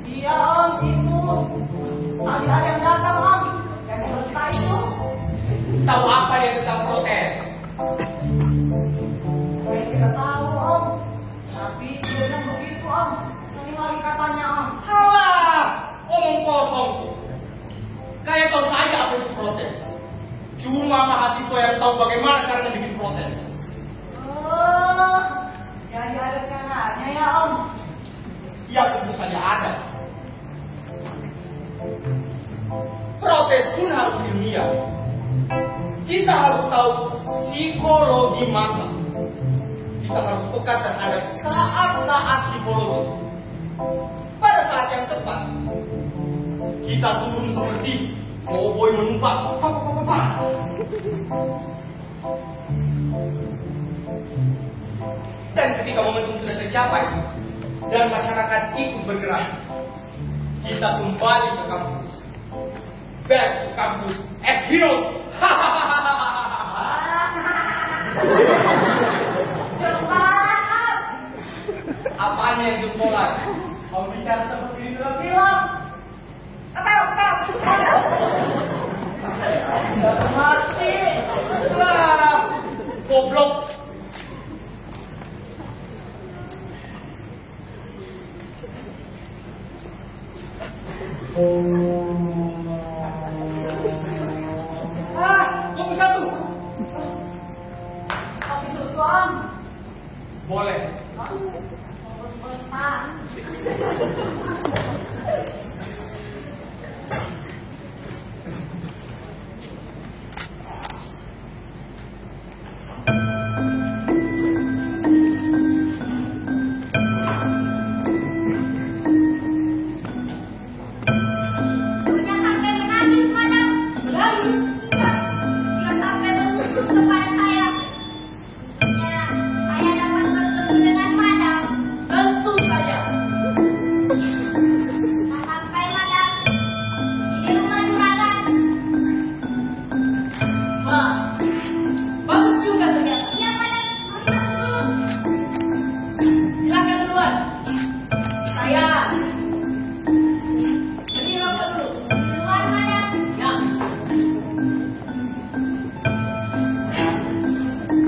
S2: iya Om, itu. Tadi ada yang datang Om. Yang selesai itu.
S4: Tahu apa dia tentang protes?
S2: Saya tidak tahu Om. Tapi dia yang begitu Om. Sering lagi katanya Om.
S4: Halah, omong kosong. Kayak tahu saja apa itu protes. Cuma mahasiswa yang tahu bagaimana caranya bikin protes.
S2: Oh, jadi ada caranya ya Om.
S4: Ya tentu saja ada. Protes pun harus ilmiah. Kita harus tahu psikologi massa. Kita harus peka terhadap saat-saat psikologis. Pada saat yang tepat, kita turun seperti cowboy menumpas. Dan ketika momentum sudah tercapai dan masyarakat ikut bergerak, kita kembali ke kampus. Back to campus as heroes.
S2: Jempolan.
S4: Apanya yang jempolan?
S2: Om bicara seperti di film-film. Mati.
S4: Lah, goblok. Kopi satu.
S2: Kopi susu Om.
S4: Boleh.
S2: Kopi sebentar.
S3: Dia sampai menangis, Madam.
S2: Menangis.
S3: Dia sampai menuntut kepada saya. Ya, saya dapat bertemu dengan Madam.
S2: Tentu saja.
S3: Sampai Madam di rumah juragan.
S2: Wah, bagus juga ternyata.
S3: Iya, Madam. Mari masuk dulu.
S2: Silakan duluan. Saya beri rokok dulu.
S3: Duluan, Madam.
S2: Ya.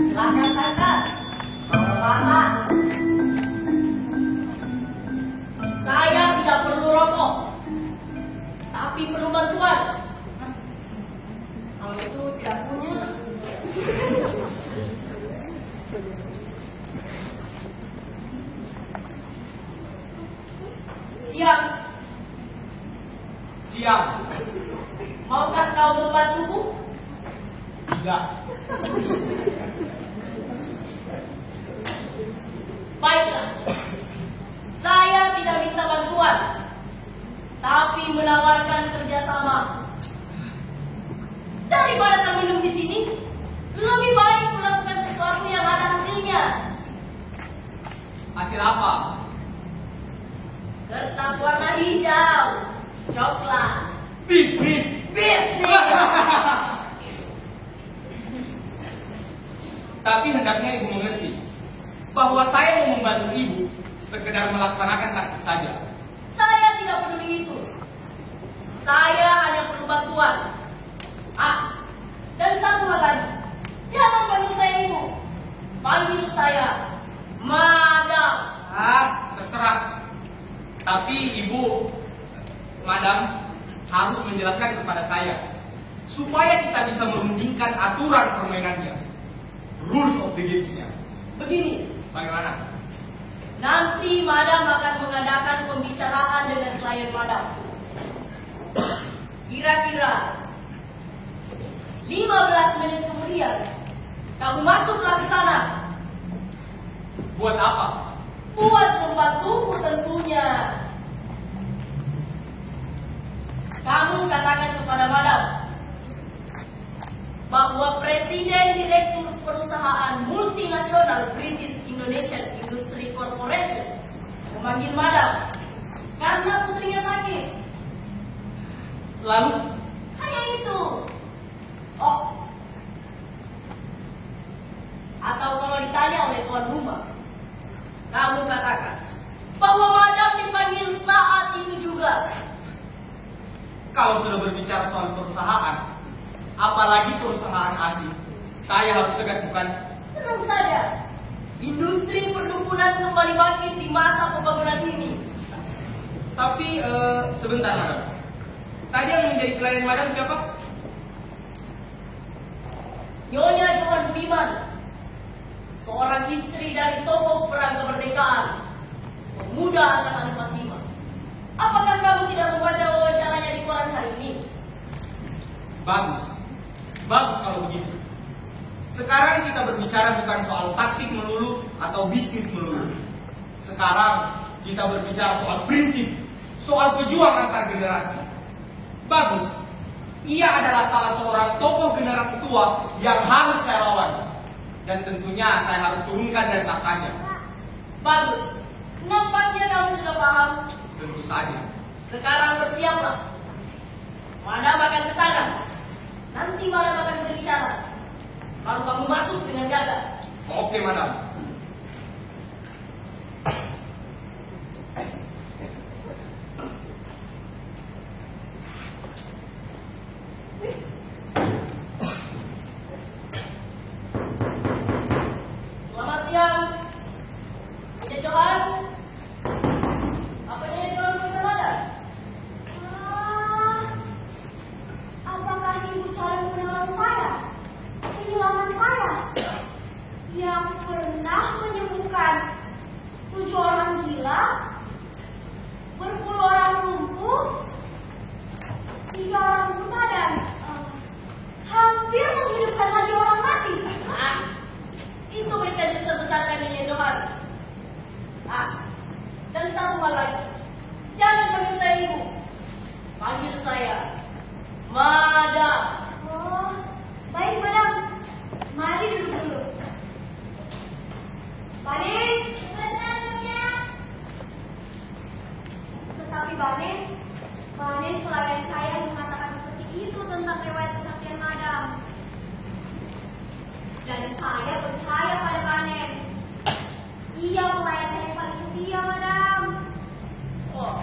S2: Silakan saja. Bapak-bapak. Saya tidak perlu rokok, tapi perlu bantuan. Kalau itu tidak punya. Siap.
S4: Siap.
S2: Maukah kau membantuku?
S4: Tidak.
S2: Baiklah. Saya tidak minta bantuan, tapi menawarkan kerjasama. Daripada terminum di sini, lebih baik melakukan sesuatu yang ada hasilnya.
S4: Hasil apa?
S2: Kertas warna hijau, coklat,
S4: Bisnis.
S2: bisnis.
S4: Tapi hendaknya ibu mengerti bahwa saya mau membantu ibu sekedar melaksanakan taktik saja.
S2: Saya tidak peduli itu. Saya hanya perlu
S3: bantuan. Dan satu hal lagi, jangan panggil saya ibu, panggil saya Madam.
S4: Terserah. Tapi ibu, madam, harus menjelaskan kepada saya supaya kita bisa merundingkan aturan permainannya, rules of the games-nya.
S3: Begini,
S4: Bagaimana?
S3: nanti Madam akan mengadakan pembicaraan dengan klien Madam. Kira-kira 15 menit kemudian, kamu masuklah ke sana.
S4: Buat apa?
S3: Buat membantuku tentunya. Kamu katakan kepada Madam bahwa Presiden Direktur Perusahaan Multinasional British Indonesian Industry Corporation memanggil Madam karena putrinya sakit.
S4: Lalu?
S3: Hanya itu. Atau kalau ditanya oleh tuan rumah, kamu katakan bahwa Madam dipanggil saat itu juga.
S4: Kalau sudah berbicara soal perusahaan, apalagi perusahaan asing, saya harus tegas, bukan?
S3: Tenang saja, industri perdukunan kembali bangkit di masa pembangunan ini.
S4: Tapi sebentar, madam. Tadi yang menjadi klien madam siapa?
S3: Nyonya Johan Budiman, seorang istri dari tokoh perang kemerdekaan, pemuda angkatan 45. Apakah kamu tidak membaca wawancaranya di koran hari ini?
S4: Bagus. Bagus kalau begitu. Sekarang kita berbicara bukan soal taktik melulu atau bisnis melulu. Sekarang kita berbicara soal prinsip, soal pejuang antar generasi. Bagus. Ia adalah salah seorang tokoh generasi tua yang harus saya lawan. Dan tentunya saya harus turunkan dan taksanya.
S3: Bagus. Nampaknya kamu sudah paham.
S4: Tentu saja.
S3: Sekarang bersiaplah. Madam akan ke sana. Nanti Madam akan berbicara. Lalu kamu masuk dengan gagah.
S4: Oke, madam.
S3: Selamat siang. Nyonya Johan. Apa Nyonya Johan belum ada?
S1: Apakah ibu calon kenalan saya? Kehilangan saya yang pernah menyembuhkan 7 orang gila, berpuluh orang lumpuh, 3 orang buta dan hampir menghidupkan lagi orang mati.
S3: Itu berikan besar-besarkan Nyonya Johan. Dan satu hal lagi. Jangan panggil saya ibu. Panggil saya Madam.
S1: Oh, baik madam. Mari duduk dulu. Bane, tetapi Bane klien saya mengatakan seperti itu tentang riwayat kesaktian madam. Dan saya percaya pada Bane. Ia klien saya yang paling setia, madam.
S3: Oh.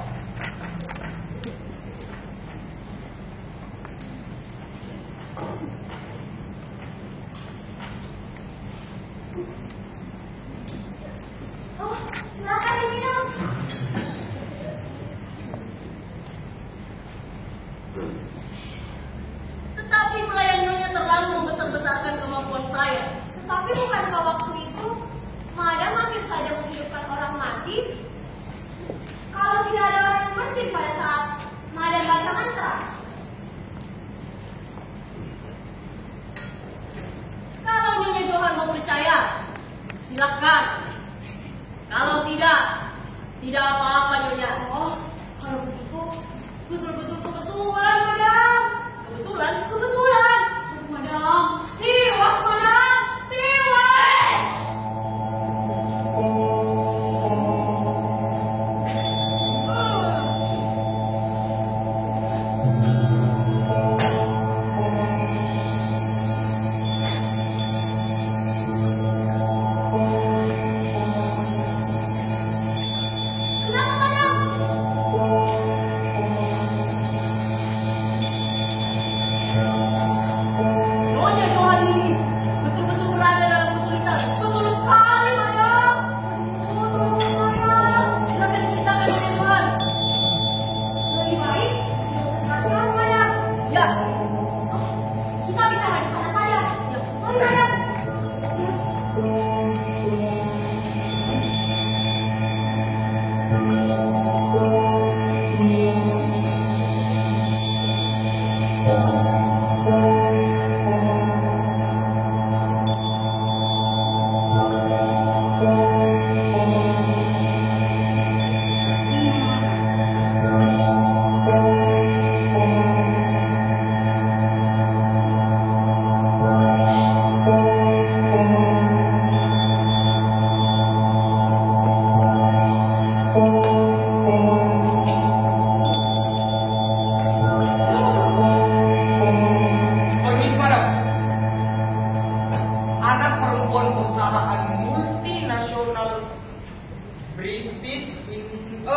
S1: Oh, silakan diminum.
S3: Tetapi pelayan Nyonya terlalu membesar-besarkan kemampuan saya.
S1: Tetapi bukankah waktu itu madam hampir saja menghidupkan orang mati? Kalau tidak ada orang yang bersin pada saat madam baca mantra.
S3: Kalau Nyonya Johan mau percaya, silakan. Kalau tidak apa-apa Nyonya.
S1: Oh, kalau begitu betul-betul kebetulan madam.
S3: Kebetulan.
S1: Aduh, madam, tiwas madam, tiwas. Kenapa madam?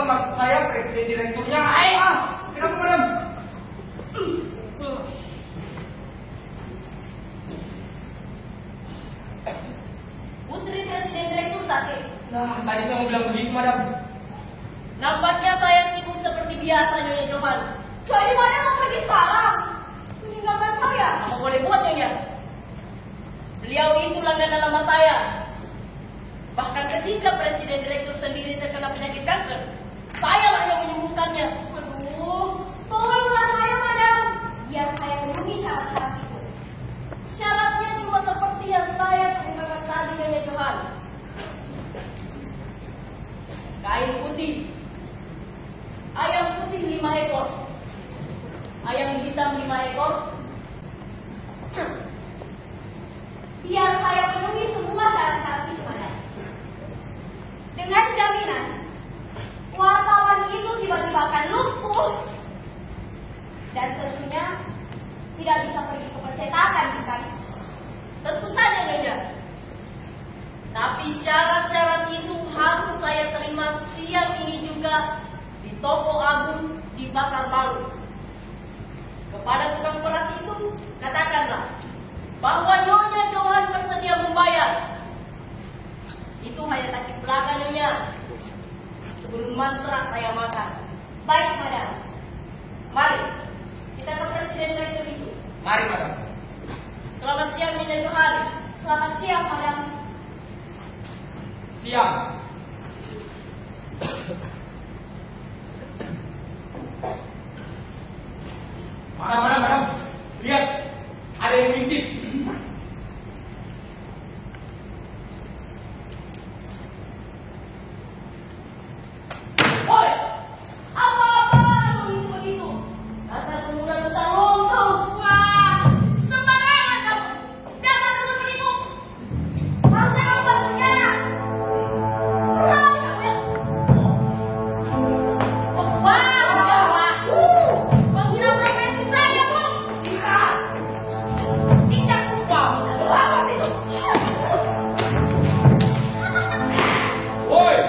S4: Maksud saya presiden direkturnya. Kenapa madam?
S3: Putri presiden direktur sakit.
S4: Nah, tadi saya mau bilang begitu madam.
S3: Nampaknya saya sibuk seperti biasa Nyonya Johan. Jadi mana mau pergi sekarang? Meninggalkan saya? Apa boleh buat Nyonya? Beliau itu langganan lama saya. Bahkan ketika presiden direktur sendiri terkena penyakit kanker, saya lah yang menyembuhkannya. Aduh, tolonglah saya, madam. Biar saya penuhi syarat-syarat itu. Syaratnya cuma seperti yang saya kemukakan tadi, Nyonya Johan. Kain putih, ayam putih 5 ekor, ayam hitam 5 ekor. Biar saya penuhi semua syarat-syarat itu, madam. Dengan jaminan wartawan itu tiba-tiba akan lumpuh dan tentunya tidak bisa pergi ke percetakan bukan? Tentu saja Nyonya. Tapi syarat-syarat itu harus saya terima siang ini juga di toko Agung di Pasar Baru. Kepada tukang beras itu katakanlah bahwa Nyonya Johan bersedia membayar. Itu hanya taktik belaka Nyonya. Sebelum mantra saya makan. Baik madam. Mari kita ke presiden direktur itu.
S4: Mari madam.
S3: Selamat siang Nyonya Johan. Selamat siang madam.
S4: Siang. Madam. Lihat, ada yang mengintip.
S3: Woi, apa-apa begitu? Dasar pemuda mentang luntur. Wah, sembarangan kamu. Dasar pemuda penipu. Harusnya kamu masuk penjara. Berani kamu ya? Wah. Menghina profesi saya, Bu. Tidak. Wah, lawan itu.
S4: Woi.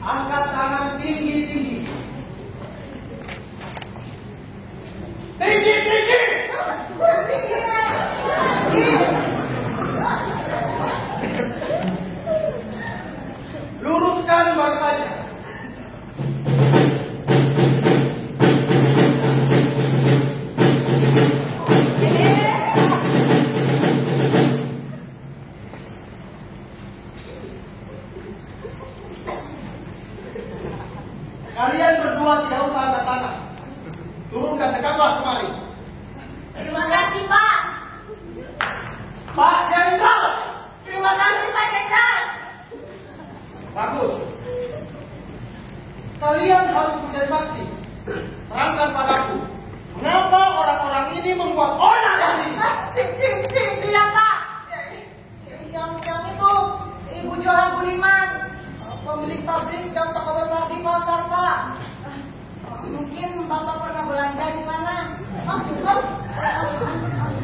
S4: Angkat tangan tinggi. Tinggi. Luruskan barisannya. Kalian berdua tidak usah angkat tangan. Turun dan dekatlah kemari.
S3: Terima kasih, Pak.
S4: Pak Jenderal.
S3: Terima kasih, Pak Jenderal.
S4: Bagus. Kalian harus menjadi saksi. Terangkan padaku, mengapa orang-orang ini membuat onar di sini?
S2: Siap Pak. Yang itu Ibu Johan Budiman, pemilik pabrik dan toko besar di pasar Pak. Mungkin Bapak pernah belanja di sana.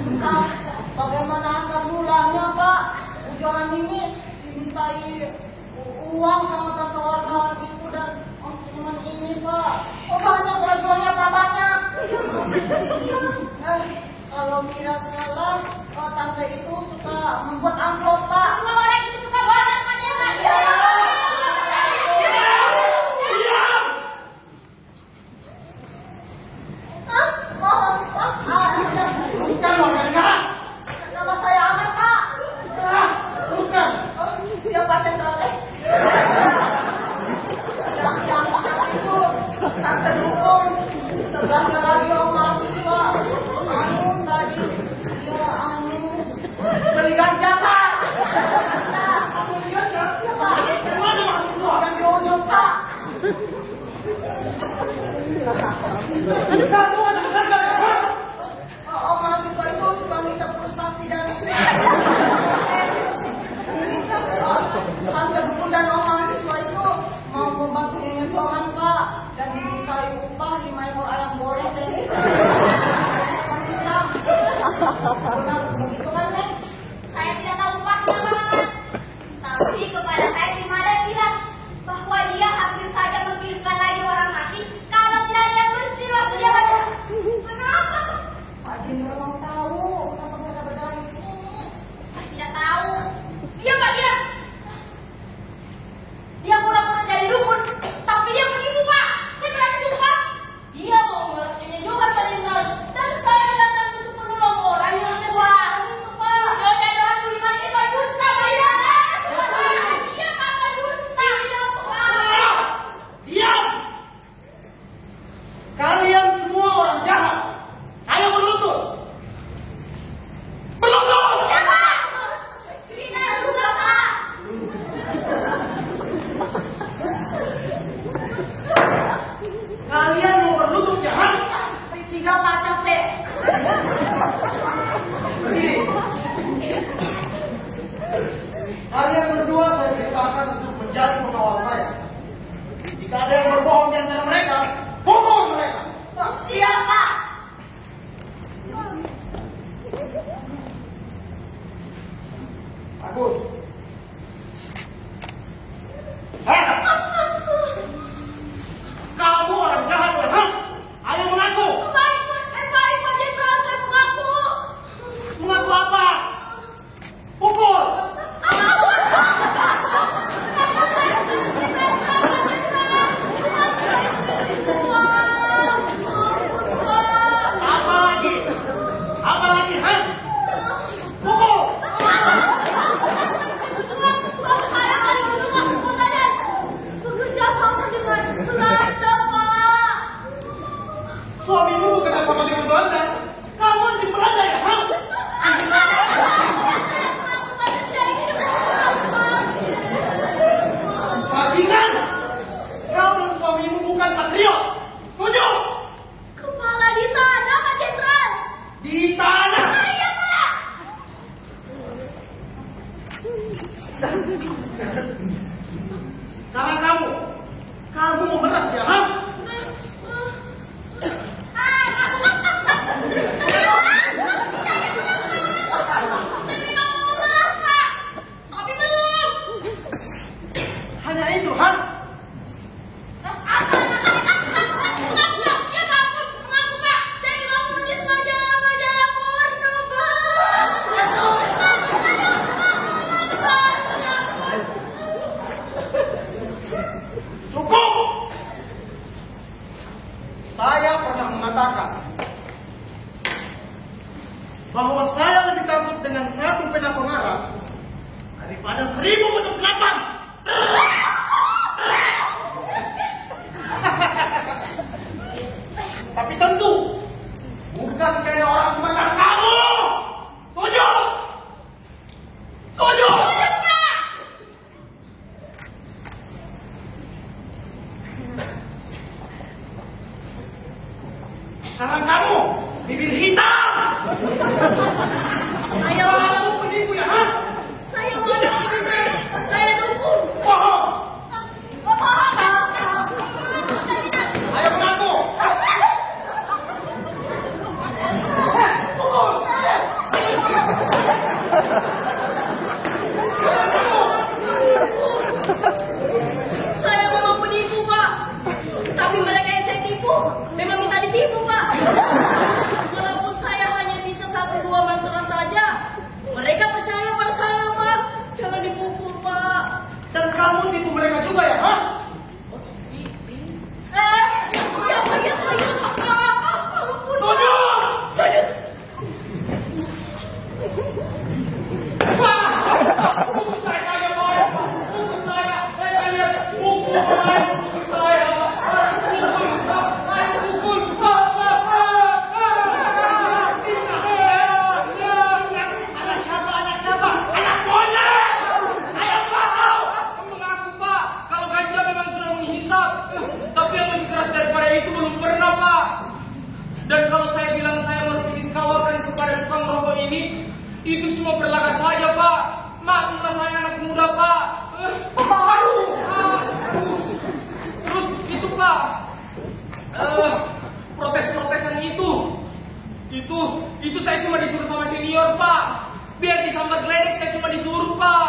S2: Entah bagaimana asal mulanya Pak. Bu Johan ini dimintai uang sama tante wartawan itu dan konsumen ini Pak. Oh banyak, jualnya Pak banyak. Kalau tidak salah, tante itu suka membuat amplop, Pak.
S3: Dua orang itu suka banget Pak Jenderal.
S4: Teruskan, warga.
S2: Nama saya Amet, Pak.
S4: Teruskan.
S2: Siapa sentralnya? Itu tante dukung. Sebelahnya lagi om mahasiswa. Tadi dia beli ganja, Pak.
S4: Beli ganja?
S2: Pak,
S4: Mana mahasiswa?
S2: yang di ujung, Pak.
S4: Kamu anak ganja, ha?
S2: Om mahasiswa itu suka ngisap frustasi dan tante dukung dan om mahasiswa itu mau membantu ngejualan, Pak, dan dimintai upah 5 ekor ayam goreng dan benar begitu kan, Neng?
S3: Saya tidak tahu upahnya Pak. Tapi kepada saya si Mada bilang bahwa dia hampir saja menghidupkan lagi orang mati kalau tidak dia bersih waktu dia baca. Kenapa?
S2: Pak Jenderal mau tahu kenapa mereka berjalan di sini?
S3: Saya tidak tahu. Dia Pak dia. Dia pura-pura jadi dukun, tapi dia menipu Pak. Saya berani sumpah. Dia mau membersihkan juga Pak Jenderal. Dan saya datang untuk menolong orang yang ada warung itu Pak. Kalau dari orang budiman ini Pak dusta Pak ya. Iya Pak dusta. Iya Pak.
S4: Diam! Kalian semua orang jahat. Ayo berlutut. Berlutut!
S3: Iya Pak. Kita juga Pak.
S4: Kalian mau berlutut jahat?
S2: Tiga Pak capek.
S4: Berdiri. Kalian berdua saya perintahkan untuk menjadi pengawal saya. Jika ada yang berbohong di antara mereka, pukul mereka.
S3: Siap Pak.
S4: Bagus. Hei! Kamu orang jahat, ha? Ayo mengaku.
S3: Baik Pak Jenderal, saya mengaku.
S4: Mengaku apa? Pukul. Apa lagi? Apa lagi, ha? Pukul.
S3: Suami saya kali dulu masuk kota dan bekerja sama dengan Belanda Pak.
S4: Suamimu bekerja sama dengan Belanda. Kamu di Belanda ya, ha? Bajingan! Kau dan suamimu bukan patriot. Setuju?
S3: Kepala di tanah Pak Jenderal.
S4: Di tanah.
S3: Iya Pak.
S4: Sekarang kamu mau meras ya, ha?
S3: Tapi belum.
S4: Hanya itu, ha? Cukup! Saya pernah mengatakan bahwa saya lebih takut dengan satu pena pengarah daripada 1000 bentuk senapan. Tapi tentu bukan karena orang semacam kamu. Setuju? Setuju? Sekarang kamu bibir hitam.
S3: Saya
S4: Kamu penipu ya, ha?
S3: Saya mana sebenarnya? Saya dukung.
S4: Bohong. Ayo mengaku. Pukul.
S3: Saya memang penipu Pak. Tapi mereka yang saya tipu memang minta ditipu Pak. Walaupun saya hanya bisa 1
S4: mereka juga ya, ha?
S5: Dan kalau saya bilang saya mervidiskalkan kepada tukang rokok ini, itu cuma berlaga saja, Pak. Maklumlah saya anak muda, Pak. Terus itu, Pak. Protes-protesan itu saya cuma disuruh sama senior, Pak. Biar disambar geledek saya cuma disuruh, Pak.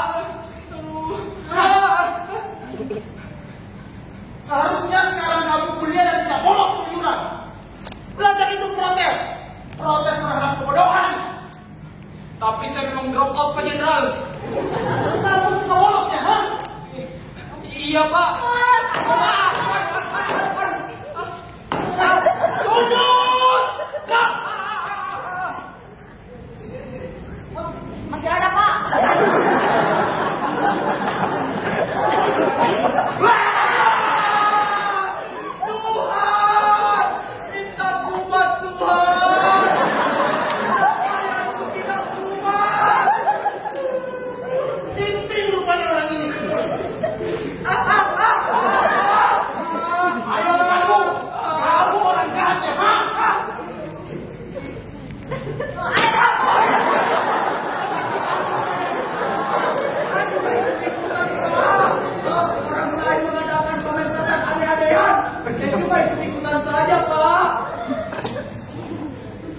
S4: Seharusnya sekarang kamu kuliah dan tidak bolos keluyuran. Belajar itu protes terhadap kebodohan.
S5: Tapi saya memang drop out, Pak Jenderal.
S4: Kamu suka bolosnya, ha?
S5: Iya, Pak.
S4: Sujud!
S2: Masih ada, Pak.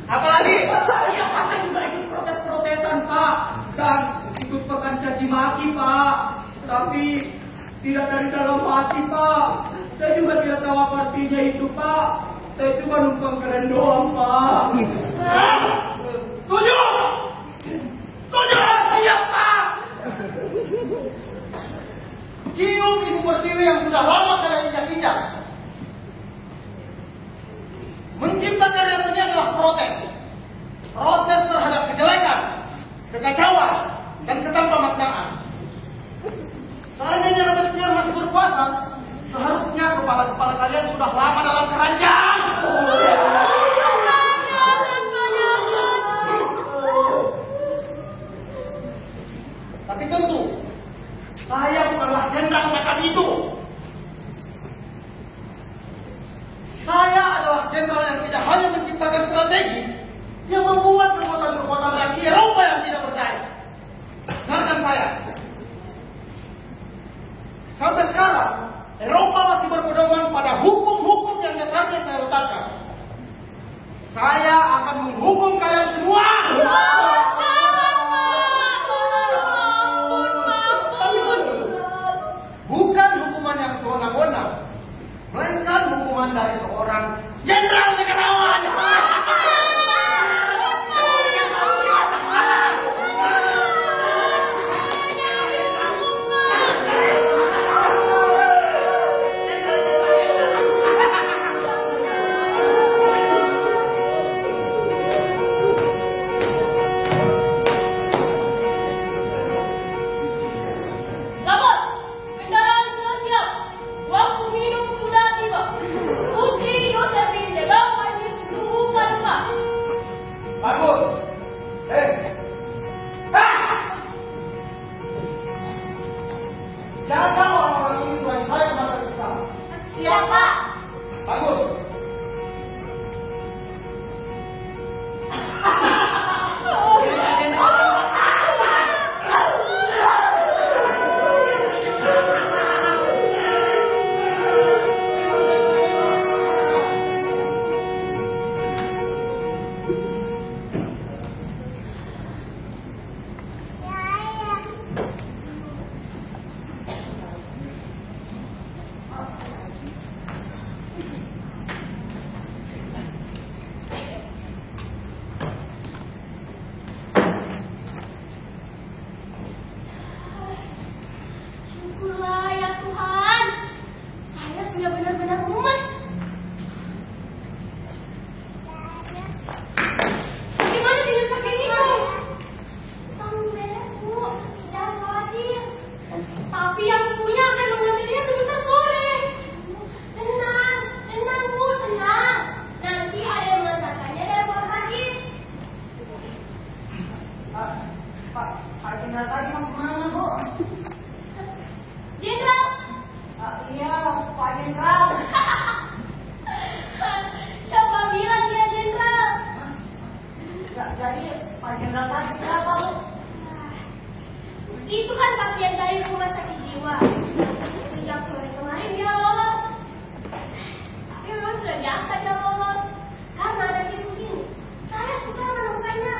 S4: Apalagi ya masa juga ikut protes-protesan, Pak, dan ikut pekan caci maki, Pak. Tapi tidak dari dalam hati, Pak. Saya juga tidak tahu apa artinya itu, Pak. Saya cuma numpang keren doang, Pak. Sujud! Sujud! Siap, Pak! Cium ibu pertiwi yang sudah lama kena injak-injak. Mencipta karya seni adalah protes. Protes terhadap kejelekan, kekacauan, dan ketanpamaknaan. Seandainya rekan masih berkuasa, seharusnya kepala-kepala kalian sudah lama dalam keranjang. Tapi tentu, saya bukanlah jenderal macam itu. Saya adalah jenderal yang tidak hanya menciptakan strategi yang membuat kekuatan-kekuatan reaksi Eropa yang tidak berdaya. Dengarkan saya. Sampai sekarang, Eropa masih berpedoman pada hukum-hukum yang dasarnya saya letakkan. Saya akan menghukum kalian semua. Tapi tentu, bukan hukuman yang sewenang-wenang, melainkan hukuman dari seorang jenderal negarawan.
S2: Jenderal tadi siapa lu?
S3: Itu kan pasien dari rumah sakit jiwa. Sejak sore kemarin dia lolos. Tapi memang sudah biasa dia lolos. Karena ada situs ini, saya suka menemukannya.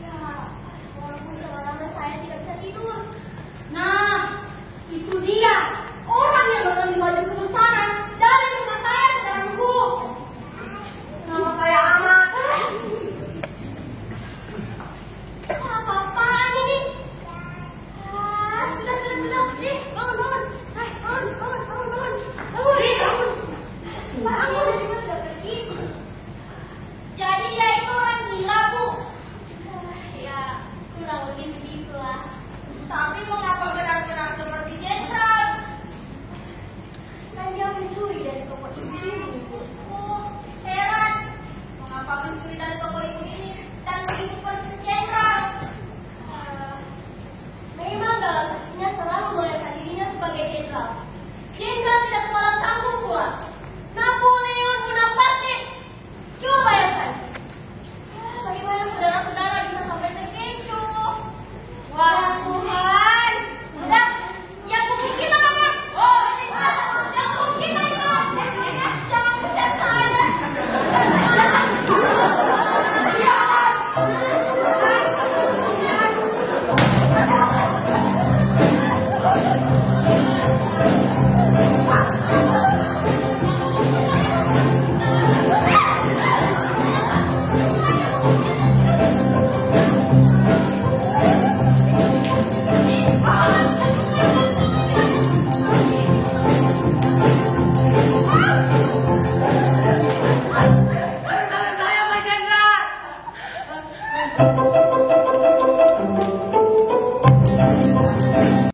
S3: Ya, walaupun semalam saya tidak bisa tidur. Nah, itu dia orang yang mengambil baju kebesaran dari rumah saya, saudaraku.
S2: Nama saya Ahmad.
S3: Apa-apaan ini? Sudah. Bangun. Bangun. Bangun juga sudah pergi. Jadi dia itu orang gila, Bu. Ya, kurang lebih begitulah. Tapi mengapa benar-benar seperti jenderal? Kan dia mencuri dari toko ibu ini, Bu. Oh, heran. Mengapa mencuri dari toko ibu ini dan begitu persis jenderal? Memang dalam hatinya selalu melihat dirinya sebagai jenderal. Jenderal tidak kepala tanggung pula. Napoleon Bonaparte. Coba bayangkan. Bagaimana saudara-saudara bisa sampai terkecoh? Wah Tuhan. Udah, yang mungkin kita mana? Oh, yang mungkin kita. Jangan pecat saya.
S2: Saya Pak Jenderal.